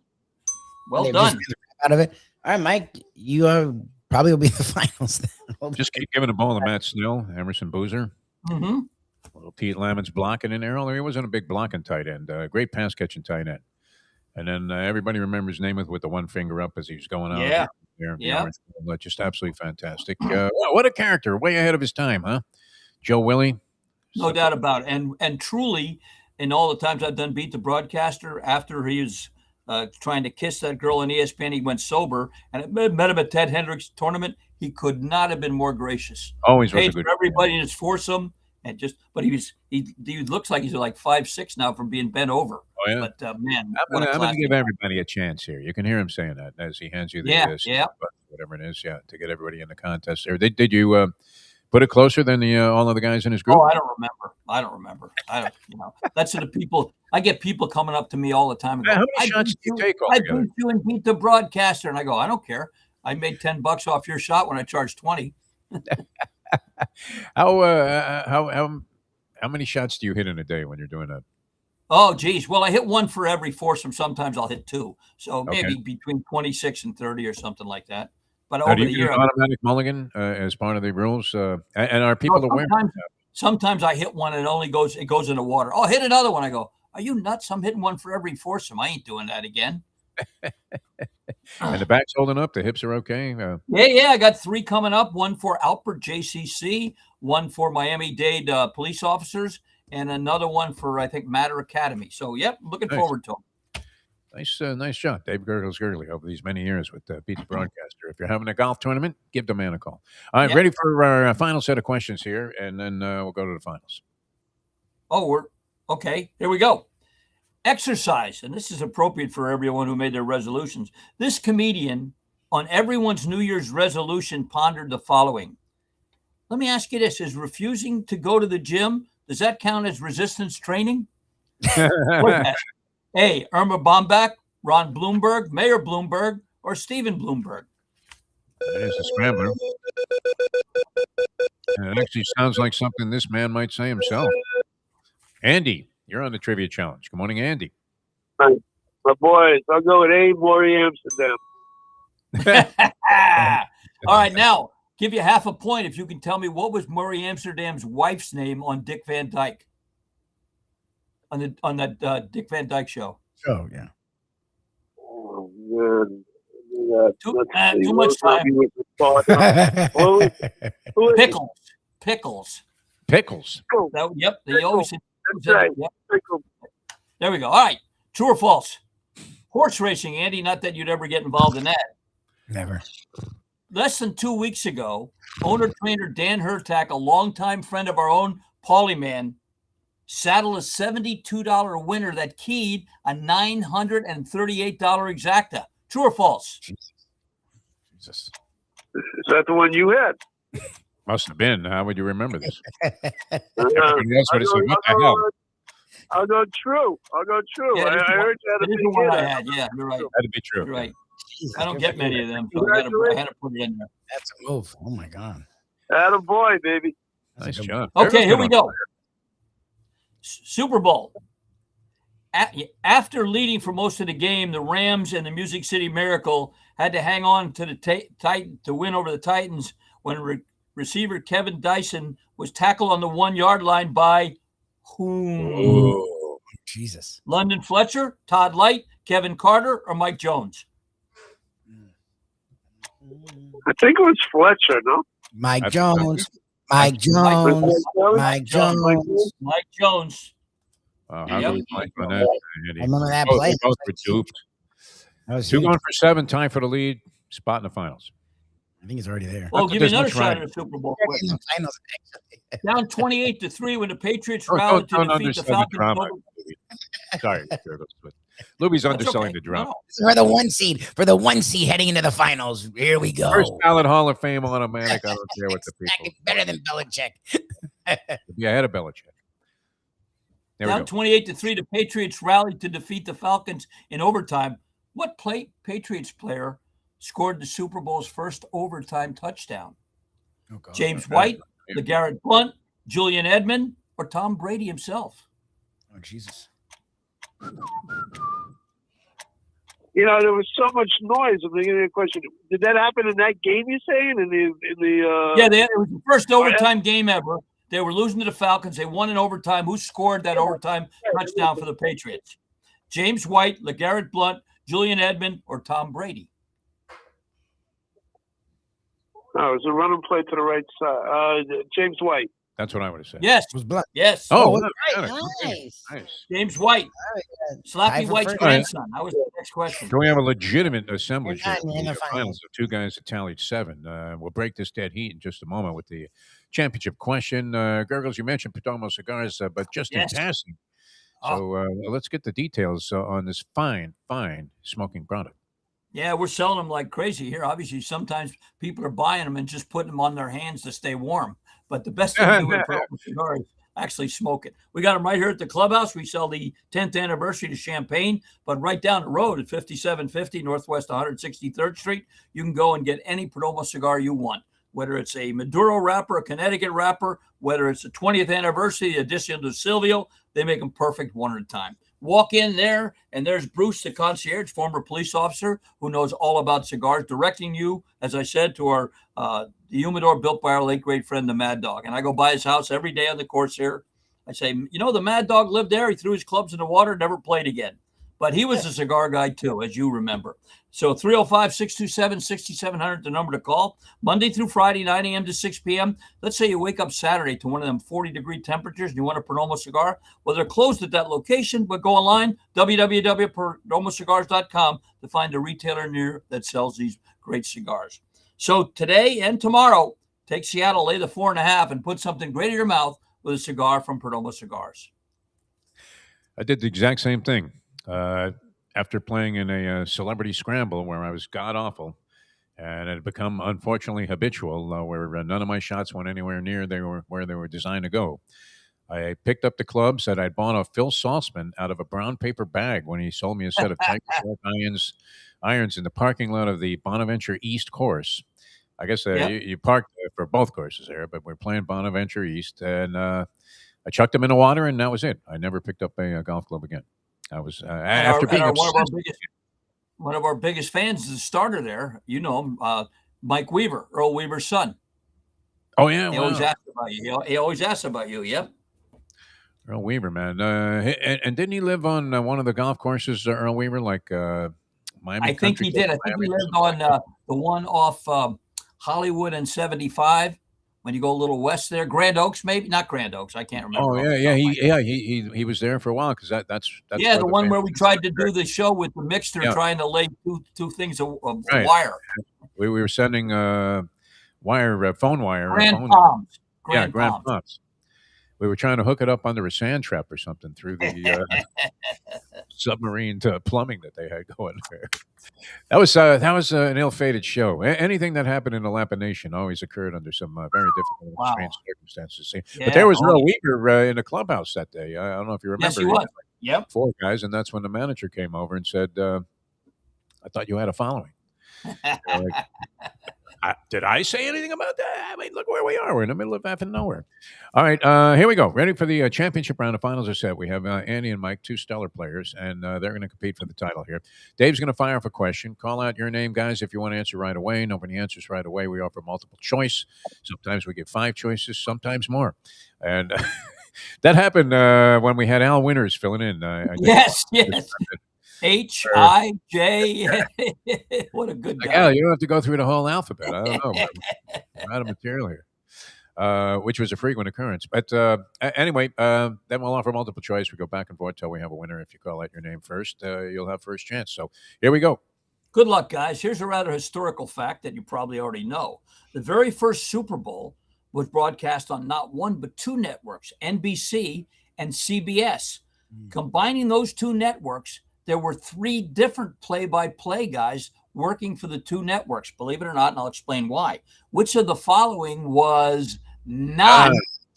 Well done. Out of it. All right, Mike, you probably will be in the finals. Just keep giving the ball to Matt Snell, Emerson Boozer. Mm-hmm. Little Pete Lamon's blocking in there. Although he wasn't a big blocking tight end. Great pass catching tight end. And then everybody remembers Namath with the one finger up as he was going out. Yeah. Yeah. Just absolutely fantastic. What a character. Way ahead of his time, huh? Joe Willie. No doubt about it. And truly, in all the times I've done Beat the Broadcaster, after he was trying to kiss that girl on ESPN, he went sober, and I met him at Ted Hendricks' tournament. He could not have been more gracious. Always was Paid a good for everybody in his foursome, but he looks like he's like 5'6" now from being bent over. Oh, yeah. But man, I'm going to give everybody a chance here. You can hear him saying that as he hands you the whatever it is, to get everybody in the contest there. Did you put it closer than all of the guys in his group? Oh, I don't remember. That's to the people. I get people coming up to me all the time and go, how many shots do you take I beat you and beat the broadcaster. And I go, I don't care. I made $10 off your shot when I charged 20. How many shots do you hit in a day when you're doing that? Oh, geez. Well, I hit one for every foursome. Sometimes I'll hit two. So maybe between 26 and 30 or something like that. But over the year, automatic mulligan as part of the rules, and are people aware? Sometimes I hit one and it goes in the water. Oh, hit another one. I go, are you nuts? I'm hitting one for every foursome. I ain't doing that again. And the back's holding up. The hips are okay. Yeah. I got 3 coming up. One for Alpert JCC, one for Miami-Dade police officers, and another one for, I think, Matter Academy. So, looking forward to them. Nice job, Dave Gurggles over these many years with Beat the Broadcaster. If you're having a golf tournament, give the man a call. All right, ready for our final set of questions here, and then we'll go to the finals. Oh, we're okay. Here we go. Exercise, and this is appropriate for everyone who made their resolutions. This comedian, on everyone's New Year's resolution, pondered the following. Let me ask you this. Is refusing to go to the gym, does that count as resistance training? A, Irma Bombach, Ron Bloomberg, Mayor Bloomberg, or Stephen Bloomberg? It is a scrambler. And it actually sounds like something this man might say himself. Andy, you're on the trivia challenge. Good morning, Andy. Hi. My boys, I'll go with A, Maury Amsterdam. All right, now, give you half a point if you can tell me what was Maury Amsterdam's wife's name on Dick Van Dyke. On that Dick Van Dyke show. Oh, yeah. Oh, man. Too much time. Pickles. They always said. Right. Yep. There we go. All right. True or false? Horse racing, Andy. Not that you'd ever get involved in that. Never. Less than 2 weeks ago, owner-trainer Dan Hertak, a longtime friend of our own Paulie Man, saddled a $72 winner that keyed a $938 exacta. True or false? Jesus. Is that the one you had? Must have been. How would you remember this? I'll go true. Yeah, I heard that. It is the one I had. Yeah, you're right. That'd be true. You're right. I don't get many of them, so I had to put it in there. That's a move. Oh, my God. Attaboy, baby. Nice job. Okay, here we go. Super Bowl. After leading for most of the game, the Rams and the Music City Miracle had to hang on to the Titan to win over the Titans when receiver Kevin Dyson was tackled on the 1-yard line by whom? Oh, Jesus. London Fletcher, Todd Light, Kevin Carter, or Mike Jones? I think it was Fletcher, no? Mike Jones. Mike Jones. How good Mike on that? I remember that play. Both were duped. 2 going for 7, time for the lead, spot in the finals. I think he's already there. Well, give me another shot at the Super Bowl. Down 28-3 when the Patriots rallied to defeat the Falcons. Sorry, Lubie's underselling the drama. For the 1 seed, heading into the finals. Here we go. First ballot Hall of Fame automatic. I don't care what the people. Better than Belichick. Yeah, I had a Belichick. Down 28-3, the Patriots rallied to defeat the Falcons in overtime. What Patriots player scored the Super Bowl's first overtime touchdown? James White, LeGarrette Blount, Julian Edmond, or Tom Brady himself? Oh, Jesus. You know, there was so much noise. I'm thinking of the question. Did that happen in that game, you're saying? It was the first overtime game ever. They were losing to the Falcons. They won in overtime. Who scored that overtime touchdown for the Patriots? James White, LeGarrette Blount, Julian Edmond, or Tom Brady? Oh, it was a run and play to the right side. James White. That's what I would have said. Yes. It was Blunt. Yes. Oh, right. Nice. James White. Slappy White's grandson. That was the next question. So we have a legitimate assemblage You're here not in in the the finals. finals of two guys that tallied 7. We'll break this dead heat in just a moment with the championship question. Gurggles, you mentioned Perdomo cigars, but just in passing. So let's get the details on this fine smoking product. Yeah, we're selling them like crazy here. Obviously, sometimes people are buying them and just putting them on their hands to stay warm. But the best thing to do with Perdomo cigars is actually smoke it. We got them right here at the clubhouse. We sell the 10th anniversary to Champagne, but right down the road at 5750 Northwest 163rd Street, you can go and get any Perdomo cigar you want, whether it's a Maduro wrapper, a Connecticut wrapper, whether it's the 20th anniversary edition to Silvio. They make them perfect one at a time. Walk in there, and there's Bruce, the concierge, former police officer who knows all about cigars, directing you, as I said, to our the humidor built by our late great friend, the Mad Dog. And I go by his house every day on the course here. I say, the Mad Dog lived there. He threw his clubs in the water, never played again. But he was a cigar guy, too, as you remember. So 305-627-6700, the number to call. Monday through Friday, 9 a.m. to 6 p.m. Let's say you wake up Saturday to one of them 40-degree temperatures and you want a Perdomo cigar. Well, they're closed at that location, but go online, www.perdomocigars.com, to find a retailer near that sells these great cigars. So today and tomorrow, take Seattle, lay the 4.5, and put something great in your mouth with a cigar from Perdomo Cigars. I did the exact same thing. After playing in a celebrity scramble where I was god-awful, and it had become, unfortunately, habitual, where none of my shots went anywhere near where they were designed to go. I picked up the clubs that I'd bought off Phil Saltzman out of a brown paper bag when he sold me a set of Tiger Sharp irons in the parking lot of the Bonaventure East course. I guess you parked for both courses there, but we're playing Bonaventure East, and I chucked them in the water, and that was it. I never picked up a golf club again. I was after being one of our biggest fans is the starter there. You know him, Mike Weaver, Earl Weaver's son. Oh yeah, he always asks about you. He always asks about you. Yep. Earl Weaver, man, and didn't he live on one of the golf courses, Earl Weaver, like Miami? I think he did. I think he lived on the one off Hollywood and 75. When you go a little west there, Grand Oaks, maybe not Grand Oaks. I can't remember. Oh he was there for a while because that's the one where we tried to do the show with the mixer, trying to lay two things of wire. We were sending phone wire, Grand Palms. Grand Palms. We were trying to hook it up under a sand trap or something through the submarine plumbing that they had going there. That was an ill-fated show. Anything that happened in the Lapination always occurred under some very difficult and strange circumstances. But there was Earl Weaver in the clubhouse that day. I don't know if you remember. Yes, he was. Yep. 4 guys, and that's when the manager came over and said, "I thought you had a following." Did I say anything about that? I mean, look where we are. We're in the middle of effing nowhere. All right, here we go. Ready for the championship round of finals. As I said, we have Andy and Mike, 2 stellar players, and they're going to compete for the title here. Dave's going to fire off a question. Call out your name, guys, if you want to answer right away. Nobody answers right away. We offer multiple choice. Sometimes we give 5 choices, sometimes more. And that happened when we had Al Winters filling in. Yes. H-I-J. What a good guy. Yeah, you don't have to go through the whole alphabet. I don't know. We're out of material here, which was a frequent occurrence. But anyway, then we'll offer multiple choice. We go back and forth till we have a winner. If you call out your name first, you'll have first chance. So here we go. Good luck, guys. Here's a rather historical fact that you probably already know. The very first Super Bowl was broadcast on not one but 2 networks, NBC and CBS. Combining those 2 networks, there were 3 different play-by-play guys working for the 2 networks, believe it or not, and I'll explain why. Which of the following was not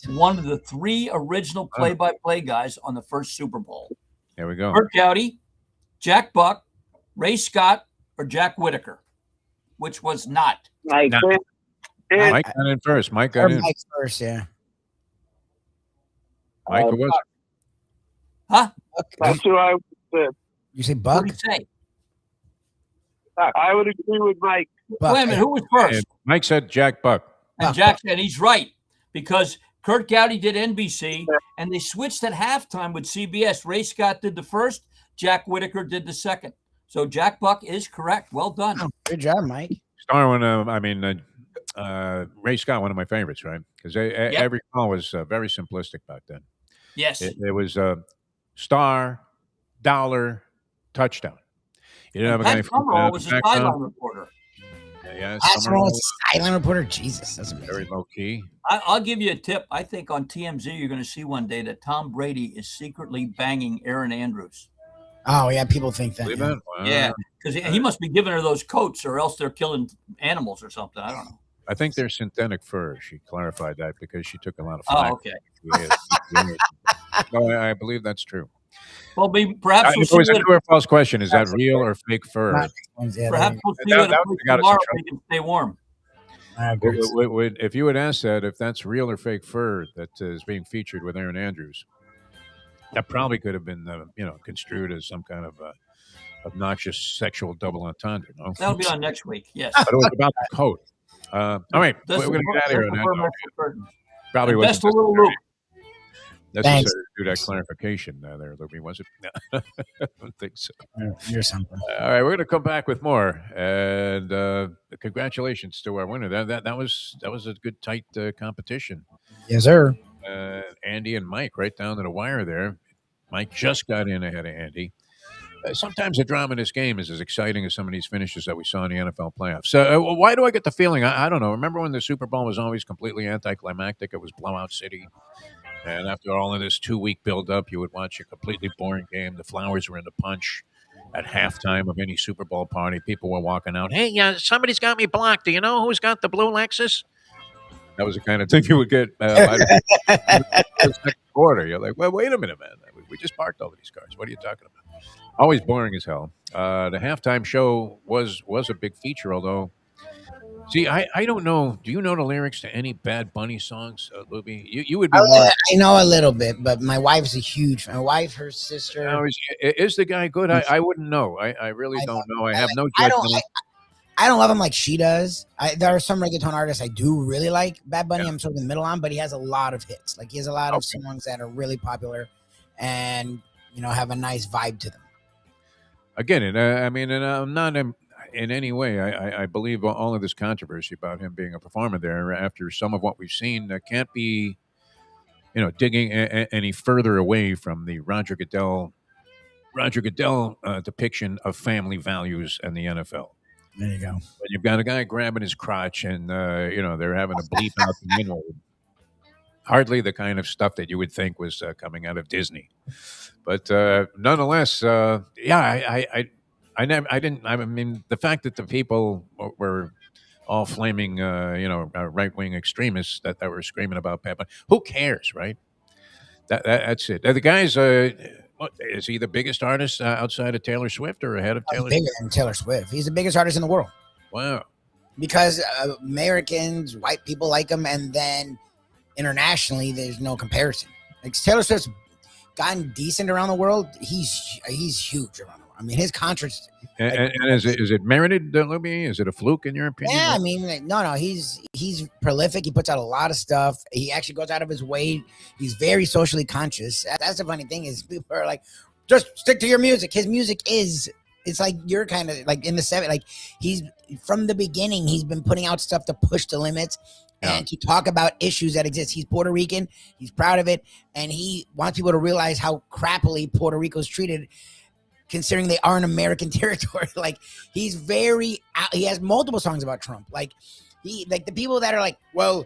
one of the 3 original play-by-play guys on the first Super Bowl? Here we go. Curt Gowdy, Jack Buck, Ray Scott, or Jack Whitaker? Which was not? Mike got in first. Mike got in. Mike first, yeah. Mike, who was it? Huh? That's who I said. You say Buck? What did you say? I would agree with Mike. Buck. Wait a minute, who was first? And Mike said Jack Buck. And Jack said he's right because Curt Gowdy did NBC, and they switched at halftime with CBS. Ray Scott did the first, Jack Whitaker did the second. So Jack Buck is correct. Well done. Oh, good job, Mike. Starwin, Ray Scott, one of my favorites, right? Because every call was very simplistic back then. Yes. It was star, dollar, touchdown. You didn't have a Pat guy Summerall was a sideline reporter. Yeah, Summerall was a sideline reporter. Jesus, that's amazing. Very low key. I'll give you a tip. I think on TMZ you're going to see one day that Tom Brady is secretly banging Erin Andrews. Oh yeah, people think that. Wow. Yeah, because he must be giving her those coats, or else they're killing animals or something. I don't know. I think they're synthetic fur. She clarified that because she took a lot of flack. Oh, okay. No, I believe that's true. Well, perhaps if it was a true or false question, is that real or fake fur? Perhaps we'll see you tomorrow so you can stay warm. If you would ask that, if that's real or fake fur that is being featured with Erin Andrews, that probably could have been, construed as some kind of obnoxious sexual double entendre. No? That'll be on next week. Yes, but it was about the coat. All right, we're going to get out of here on that. Probably wasn't necessary to do that clarification there, Lubie, was it? I don't think so. You're something. All right, we're going to come back with more, and congratulations to our winner. That was a good tight competition. Yes, sir. Andy and Mike right down to the wire there. Mike just got in ahead of Andy. Sometimes the drama in this game is as exciting as some of these finishes that we saw in the NFL playoffs. So why do I get the feeling? I don't know. Remember when the Super Bowl was always completely anticlimactic? It was blowout city. And after all of this 2-week build-up, you would watch a completely boring game. The flowers were in the punch at halftime of any Super Bowl party. People were walking out. Hey, somebody's got me blocked. Do you know who's got the blue Lexus? That was the kind of thing you would get second quarter. You're like, well, wait a minute, man. We just parked over these cars. What are you talking about? Always boring as hell. The halftime show was a big feature, although, see, I don't know. Do you know the lyrics to any Bad Bunny songs, Lubie? You would be more. I know a little bit, but my wife's a huge fan. My wife, her sister. Now, is the guy good? I wouldn't know. I really don't know. I have no judgment. I don't love him like she does. There are some reggaeton artists I do really like. Bad Bunny, I'm sort of in the middle on, but he has a lot of hits. Like he has a lot of songs that are really popular and, have a nice vibe to them. Again, and I'm not in any way. I believe all of this controversy about him being a performer there after some of what we've seen can't be, digging any further away from the Roger Goodell depiction of family values and the NFL. There you go. When you've got a guy grabbing his crotch and, they're having to bleep out the N-word. Hardly the kind of stuff that you would think was coming out of Disney. But nonetheless, the fact that the people were all flaming, right-wing extremists that were screaming about Peppa, who cares, right? That's it. The guy's... is he the biggest artist outside of Taylor Swift or ahead of Taylor Swift? Bigger than Taylor Swift. He's the biggest artist in the world. Wow. Because Americans, white people like him, and then internationally, there's no comparison. Like Taylor Swift's gotten decent around the world. He's huge around the world. I mean, his concerts. And is it merited, Lubie? Is it a fluke in your opinion? Yeah, I mean, no. He's prolific. He puts out a lot of stuff. He actually goes out of his way. He's very socially conscious. That's the funny thing is people are like, just stick to your music. His music is. It's like you're kind of like in the 70s. Like he's from the beginning. He's been putting out stuff to push the limits. And to talk about issues that exist. He's Puerto Rican. He's proud of it. And he wants people to realize how crappily Puerto Rico's treated, considering they are an American territory. Like he has multiple songs about Trump. Like the people that are like, well,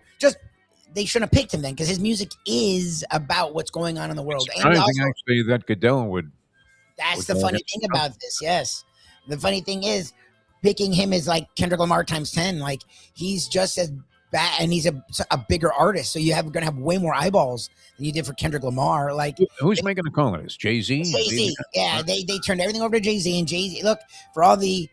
they shouldn't have picked him then because his music is about what's going on in the world. It's surprising actually that Goodell would. That's the funny thing about this. Yes. The funny thing is picking him is like Kendrick Lamar times 10. Like he's just as bad and he's a bigger artist. So you're going to have way more eyeballs than you did for Kendrick Lamar. Like who's making the call on this? Jay-Z? Jay-Z. Yeah. They turned everything over to Jay-Z, and Jay-Z, look, for all the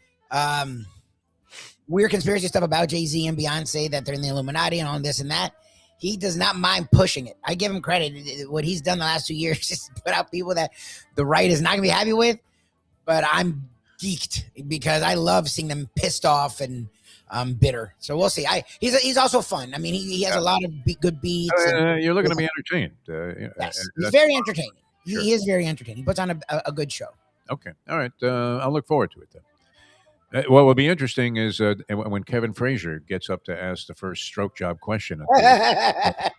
weird conspiracy stuff about Jay-Z and Beyonce, that they're in the Illuminati and all this and that, he does not mind pushing it. I give him credit. What he's done the last 2 years is put out people that the right is not going to be happy with, but I'm geeked because I love seeing them pissed off and bitter. So we'll see. He's also fun. I mean, he has a lot of good beats. You're looking to be entertained. Yes, he's very entertaining. He is very entertaining. He puts on a good show. Okay. All right. I'll look forward to it then. What will be interesting is when Kevin Frazier gets up to ask the first stroke job question at the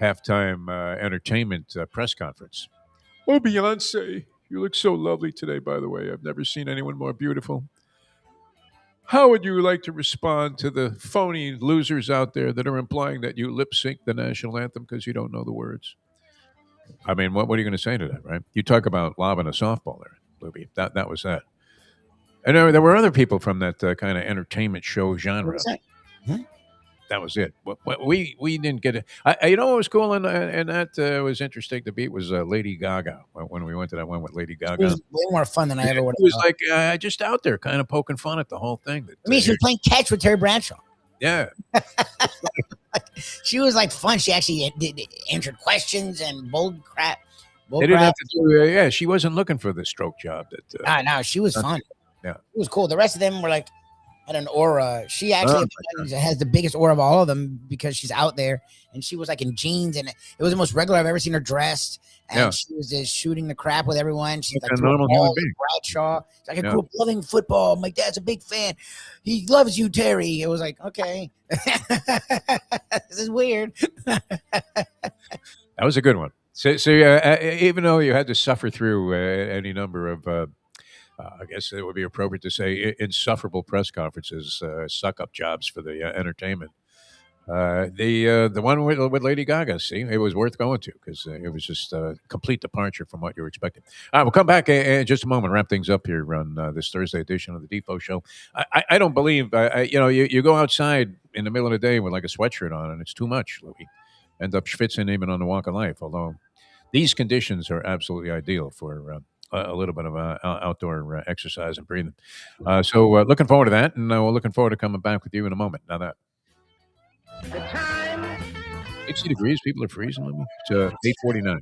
halftime entertainment press conference. Oh, Beyonce, you look so lovely today, by the way. I've never seen anyone more beautiful. How would you like to respond to the phony losers out there that are implying that you lip sync the national anthem because you don't know the words? I mean, what are you going to say to that, right? You talk about lobbing a softball there, Lubie. That was that. And there were other people from that kind of entertainment show genre. What was that? Huh? That was it. We didn't get it. You know what was cool and that was interesting to beat was Lady Gaga when we went to that one with Lady Gaga. It was way more fun than I ever would have. It was like just out there, kind of poking fun at the whole thing. I mean, she was playing catch with Terry Bradshaw. Yeah, she was like fun. She actually answered questions and bold crap. They didn't have to do. Yeah, she wasn't looking for the stroke job. No, she was fun. Yeah, it was cool. The rest of them were like, had an aura. She actually has the biggest aura of all of them because she's out there, and she was like in jeans, and it was the most regular I've ever seen her dressed. And she was just shooting the crap with everyone. She's like a normal human being. Bradshaw. She's like, I grew up loving football. My dad's a big fan. He loves you, Terry. It was like, okay, this is weird. That was a good one. So even though you had to suffer through any number of, I guess it would be appropriate to say, insufferable press conferences, suck-up jobs for the entertainment. The one with Lady Gaga, see, it was worth going to because it was just a complete departure from what you were expecting. All right, we'll come back in just a moment, wrap things up here on this Thursday edition of the Defo Show. I don't believe, you go outside in the middle of the day with like a sweatshirt on and it's too much, Louis. End up schwitzing even on the walk of life, although these conditions are absolutely ideal for a little bit of outdoor exercise and breathing. So looking forward to that, and we're looking forward to coming back with you in a moment. Now that. The time 60 degrees, people are freezing. It's 8:49.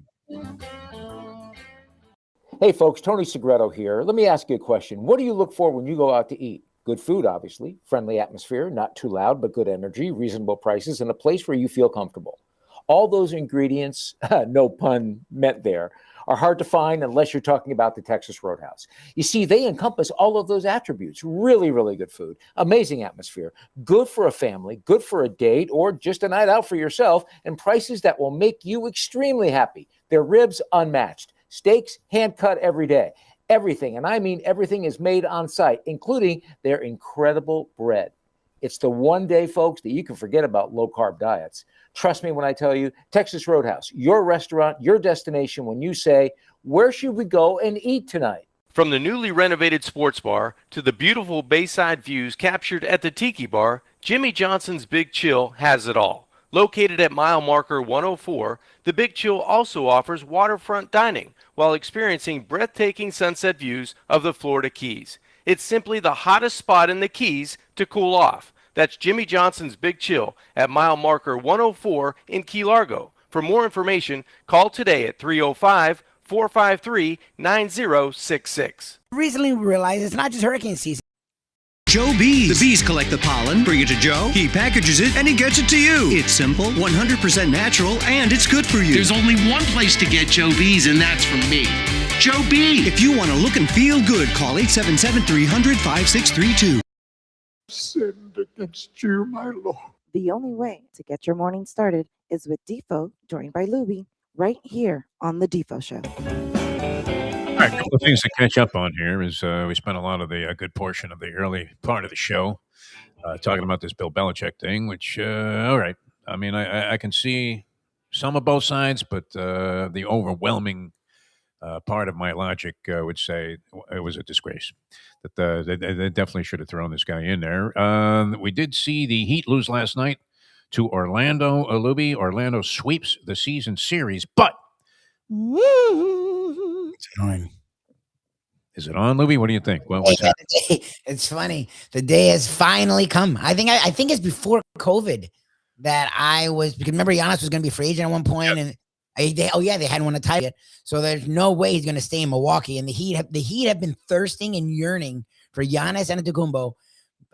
Hey folks, Tony Segreto here. Let me ask you a question. What do you look for when you go out to eat? Good food, obviously, friendly atmosphere, not too loud, but good energy, reasonable prices, and a place where you feel comfortable. All those ingredients, no pun meant there, are hard to find unless you're talking about the Texas Roadhouse. You see, they encompass all of those attributes. Really, really good food, amazing atmosphere, good for a family, good for a date, or just a night out for yourself, and prices that will make you extremely happy. Their ribs unmatched, steaks hand-cut every day. Everything, and I mean everything, is made on site, including their incredible bread. It's the one day, folks, that you can forget about low-carb diets. Trust me when I tell you, Texas Roadhouse, your restaurant, your destination when you say, where should we go and eat tonight? From the newly renovated sports bar to the beautiful bayside views captured at the Tiki Bar, Jimmy Johnson's Big Chill has it all. Located at mile marker 104, the Big Chill also offers waterfront dining while experiencing breathtaking sunset views of the Florida Keys. It's simply the hottest spot in the Keys to cool off. That's Jimmy Johnson's Big Chill at mile marker 104 in Key Largo. For more information, call today at 305-453-9066. Recently realized it's not just hurricane season. Joe Bees. The bees collect the pollen, bring it to Joe, he packages it, and he gets it to you. It's simple, 100% natural, and it's good for you. There's only one place to get Joe Bees, and that's from me. Joe Bee. If you want to look and feel good, call 877-300-5632. Sinned against you, my Lord. The only way to get your morning started is with Defo, joined by Lubie, right here on the Defo Show. All right, a couple of things to catch up on here is we spent a lot of the good portion of the early part of the show talking about this Bill Belichick thing, which, all right. I mean, I can see some of both sides, but the overwhelming part of my logic would say it was a disgrace. That they definitely should have thrown this guy in there. We did see the Heat lose last night to Orlando. Lubie. Orlando sweeps the season series, but It's annoying. Is it on, Lubie? What do you think? What's happening? It's funny. The day has finally come. I think it's before COVID that I was, because remember Giannis was going to be free agent at one point, and they hadn't won a title yet. So there's no way he's going to stay in Milwaukee. And the Heat have been thirsting and yearning for Giannis Antetokounmpo,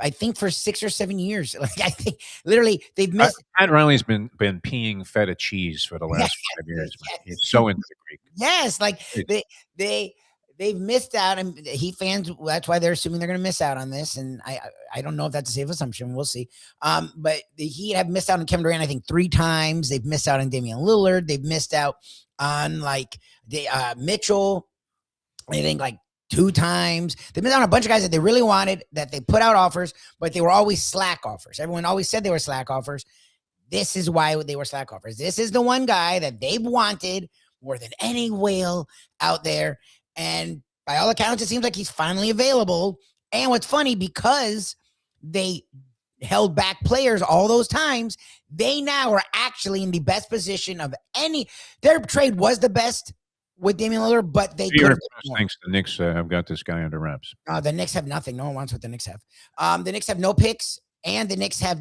I think, for 6 or 7 years. Like, I think literally they've missed. Pat Riley's been peeing feta cheese for the last 5 years. He's so into the Greek. Yes, like they they've missed out, and Heat fans, that's why they're assuming they're going to miss out on this. And I don't know if that's a safe assumption. We'll see. But the Heat have missed out on Kevin Durant, I think 3 times. They've missed out on Damian Lillard. They've missed out on Mitchell, I think 2 times. They've missed out on a bunch of guys that they really wanted, that they put out offers, but they were always slack offers. Everyone always said they were slack offers. This is why they were slack offers. This is the one guy that they've wanted more than any whale out there. And by all accounts, it seems like he's finally available. And what's funny, because they held back players all those times, they now are actually in the best position of any. Their trade was the best with Damian Lillard, but they could have. Thanks. The Knicks have got this guy under wraps. The Knicks have nothing. No one wants what the Knicks have. The Knicks have no picks, and the Knicks have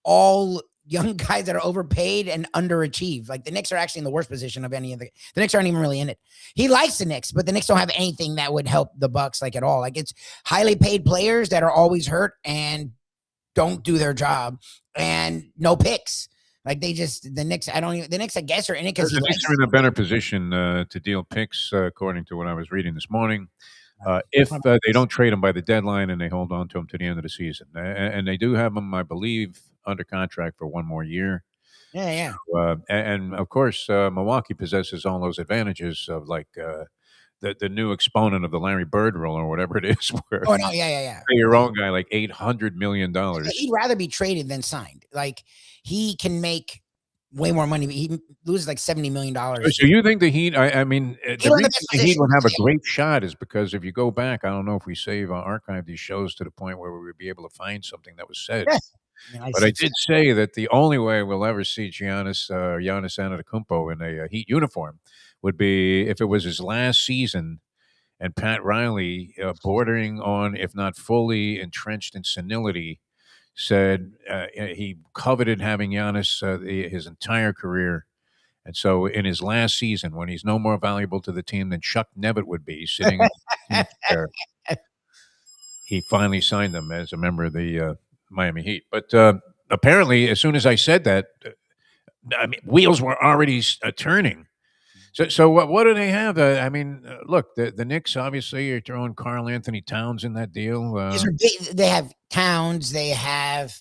all young guys that are overpaid and underachieved. The Knicks are actually in the worst position of any of the Knicks aren't even really in it. He likes the Knicks, but the Knicks don't have anything that would help the Bucks at all. It's highly paid players that are always hurt and don't do their job, and no picks. The Knicks, the Knicks, I guess, are in it because the Knicks are in a better position to deal picks, according to what I was reading this morning. If they don't trade him by the deadline and they hold on to him to the end of the season. And they do have him, I believe, under contract for 1 more year. Yeah. So, and of course, Milwaukee possesses all those advantages of the new exponent of the Larry Bird rule or whatever it is. Where yeah. Pay your own guy $800 million. He'd rather be traded than signed. He can make way more money. He loses $70 million. So you think the Heat? I mean, the reason the Heat would have a great shot is because if you go back, I don't know if we archive these shows to the point where we would be able to find something that was said. Yes. But I did say that the only way we'll ever see Giannis Antetokounmpo in a Heat uniform would be if it was his last season and Pat Riley, bordering on, if not fully entrenched in senility, said he coveted having Giannis his entire career. And so in his last season, when he's no more valuable to the team than Chuck Nevitt would be sitting in the chair, he finally signed them as a member of the Miami Heat. But apparently, as soon as I said that, wheels were already turning. So what do they have? Look, the Knicks obviously are throwing Karl Anthony Towns in that deal. They have Towns. They have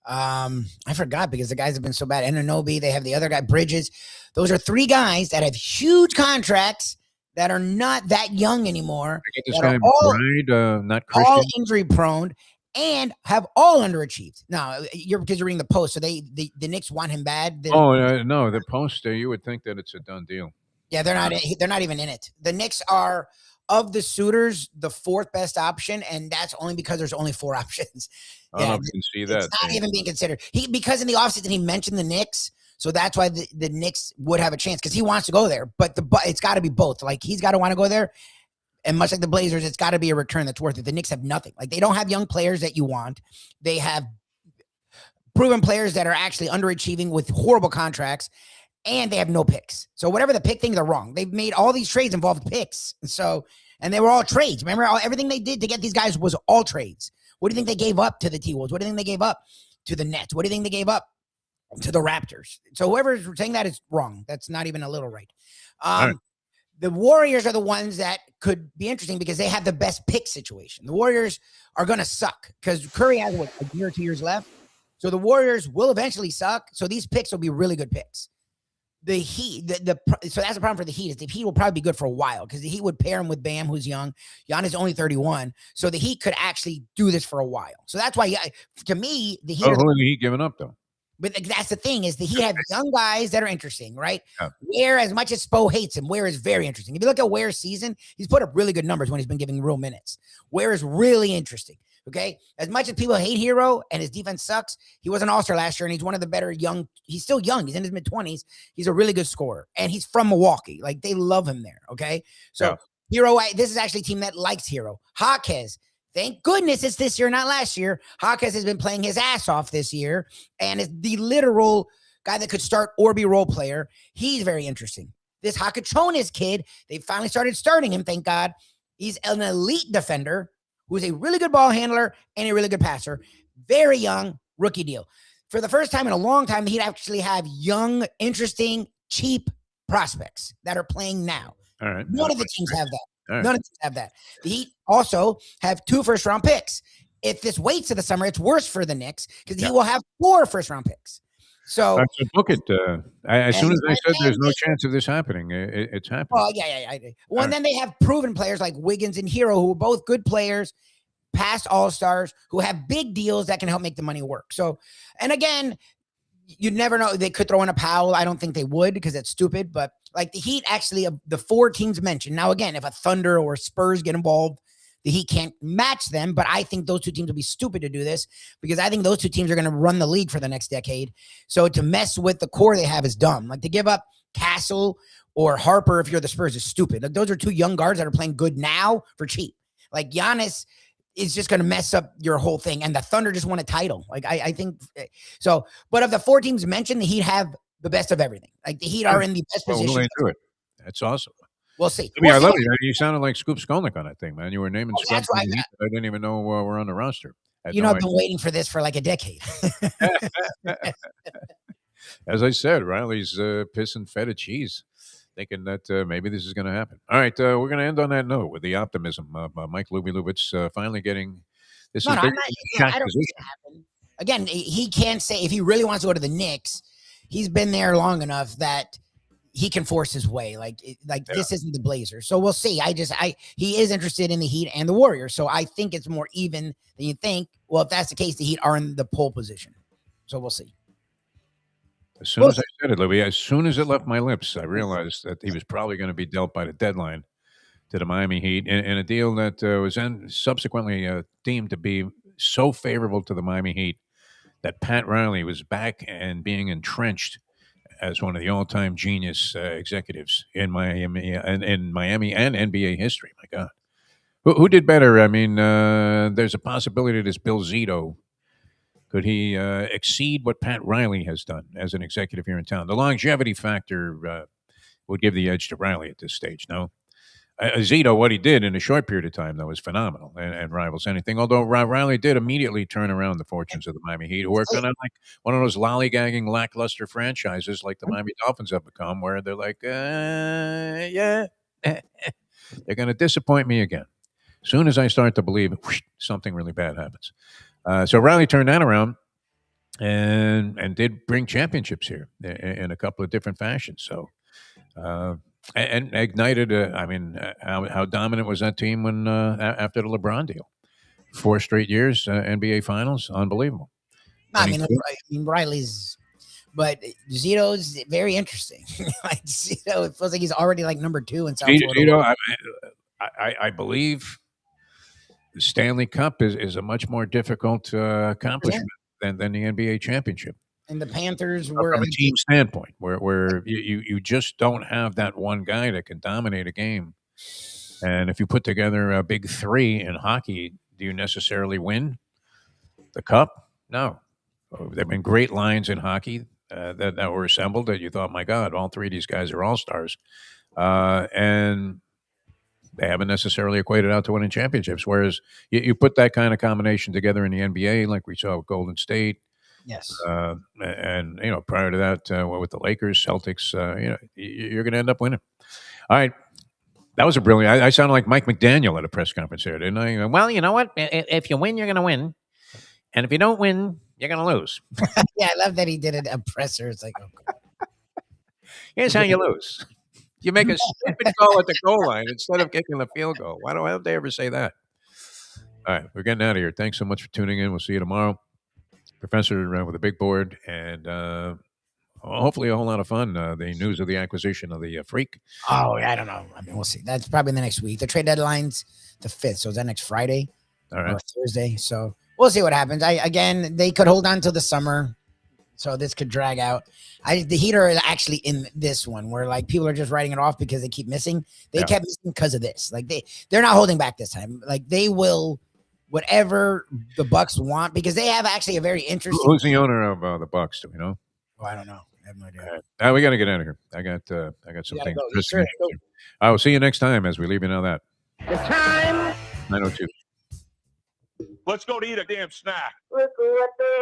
I forgot because the guys have been so bad. Anunoby. They have the other guy, Bridges. Those are 3 guys that have huge contracts that are not that young anymore. I get this guy McBride, not Christian. All injury prone. And have all underachieved. Now, because you're reading the Post, so the Knicks want him bad. No, the Post. You would think that it's a done deal. Yeah, they're not even in it. The Knicks are, of the suitors, the 4th best option, and that's only because there's only 4 options. I don't know if you can see that. It's not even being considered. Because in the offseason he mentioned the Knicks, so that's why the Knicks would have a chance because he wants to go there. But it's got to be both. He's got to want to go there. And much like the Blazers, it's got to be a return that's worth it. The Knicks have nothing. They don't have young players that you want. They have proven players that are actually underachieving with horrible contracts, and they have no picks. So whatever the pick thing, they're wrong. They've made all these trades involved picks. And they were all trades. Remember, everything they did to get these guys was all trades. What do you think they gave up to the T-Wolves? What do you think they gave up to the Nets? What do you think they gave up to the Raptors? So whoever's saying that is wrong. That's not even a little right. Right. The Warriors are the ones that could be interesting because they have the best pick situation. The Warriors are going to suck because Curry has, a year or 2 years left. So the Warriors will eventually suck. So these picks will be really good picks. The Heat, so that's the problem for the Heat is the Heat will probably be good for a while because the Heat would pair him with Bam, who's young. Giannis is only 31. So the Heat could actually do this for a while. So that's why, to me, the Heat. Who are the Heat giving up, though? But that's the thing is the Heat have young guys that are interesting, right? Yeah. Ware, as much as Spo hates him, Ware is very interesting. If you look at Ware's season, he's put up really good numbers when he's been giving real minutes. Ware is really interesting, okay? As much as people hate Hero and his defense sucks, he was an all-star last year, and he's one of the better young – he's still young. He's in his mid-20s. He's a really good scorer, and he's from Milwaukee. They love him there, okay? So Hero, this is actually a team that likes Hero. Jaquez. Thank goodness it's this year, not last year. Jaquez has been playing his ass off this year and is the literal guy that could start or be role player. He's very interesting. This Hakachonis kid, they finally started starting him, thank God. He's an elite defender who's a really good ball handler and a really good passer. Very young, rookie deal. For the first time in a long time, he'd actually have young, interesting, cheap prospects that are playing now. All right. None of the teams have that. right. None of them have that. The Heat also have 2 first-round picks. If this waits to the summer, it's worse for the Knicks because he will have 4 first-round picks. So book it. As soon as I said there's no chance of this happening, it's happening. Well, yeah. Well, and then they have proven players like Wiggins and Hero, who are both good players, past All-Stars, who have big deals that can help make the money work. So, and again, you never know. They could throw in a Powell. I don't think they would because it's stupid. But like the Heat, actually, the 4 teams mentioned. Now, again, if a Thunder or Spurs get involved, the Heat can't match them. But I think those 2 teams will be stupid to do this because I think those 2 teams are going to run the league for the next decade. So to mess with the core they have is dumb. Like to give up Castle or Harper if you're the Spurs is stupid. Like those are 2 young guards that are playing good now for cheap. Like Giannis is just going to mess up your whole thing. And the Thunder just won a title. Like I think so. But of the 4 teams mentioned, the Heat have the best of everything. Like the Heat are in the best position. We'll do it. That's awesome. We'll see. I love it. You sounded like Scoop Skolnick on that thing, man. You were naming scrubs. I didn't even know we're on the roster. I've been waiting for this for like a decade. As I said, Riley's pissing feta cheese, thinking that maybe this is going to happen. All right, we're going to end on that note with the optimism of Mike Lubie Lubitz finally getting this. I don't see it happen. Again, he can't say if he really wants to go to the Knicks. He's been there long enough that he can force his way. This isn't the Blazers. So we'll see. He is interested in the Heat and the Warriors. So I think it's more even than you think. Well, if that's the case, the Heat are in the pole position. So we'll see. As soon as I said it, Louis, as soon as it left my lips, I realized that he was probably going to be dealt by the deadline to the Miami Heat in a deal that was then subsequently deemed to be so favorable to the Miami Heat that Pat Riley was back and being entrenched as one of the all-time genius executives in Miami and NBA history. My God, who did better? I mean, there's a possibility this Bill Zito. Could he exceed what Pat Riley has done as an executive here in town? The longevity factor would give the edge to Riley at this stage. No, Zito, what he did in a short period of time, though, was phenomenal and rivals anything. Although Riley did immediately turn around the fortunes of the Miami Heat, who are kind of like one of those lollygagging, lackluster franchises like the Miami Dolphins have become, where they're like, yeah, they're going to disappoint me again. As soon as I start to believe, whoosh, something really bad happens. So Riley turned that around and did bring championships here in a couple of different fashions. So. And ignited. How dominant was that team when after the LeBron deal? 4 straight years NBA Finals, unbelievable. Riley's, but Zito's very interesting. Like Zito, it feels like he's already like number 2 in South Florida. I believe the Stanley Cup is a much more difficult accomplishment than the NBA championship. And the Panthers were from a team standpoint, where you just don't have that one guy that can dominate a game. And if you put together a big 3 in hockey, do you necessarily win the cup? No. There've been great lines in hockey that were assembled that you thought, my God, all 3 of these guys are all-stars. And they haven't necessarily equated out to winning championships. Whereas you put that kind of combination together in the NBA, like we saw with Golden State. Yes. And prior to that, with the Lakers, Celtics, you're going to end up winning. All right. That was a brilliant. I sounded like Mike McDaniel at a press conference there, didn't I? Well, you know what? If you win, you're going to win. And if you don't win, you're going to lose. Yeah, I love that he did a presser. It's like, okay. Here's how you lose. You make a stupid call at the goal line instead of kicking the field goal. Why don't they ever say that? All right. We're getting out of here. Thanks so much for tuning in. We'll see you tomorrow. Professor with a big board and hopefully a whole lot of fun. The news of the acquisition of the Freak. Oh, I don't know. I mean, we'll see. That's probably the next week. The trade deadline's the 5th. So is that next Friday or Thursday? So we'll see what happens. They could hold on till the summer. So this could drag out. The Heat are actually in this one where like people are just writing it off because they keep missing. They kept missing because of this. Like they're not holding back this time. Like they will. Whatever the Bucks want, because they have actually a very interesting. Who's the owner of the Bucks? Do we know? Oh, I don't know. I have no idea. Right. We got to get out of here. I got some things. Go. Sure, I will see you next time as we leave you know that. The time. 9:02. Let's go to eat a damn snack.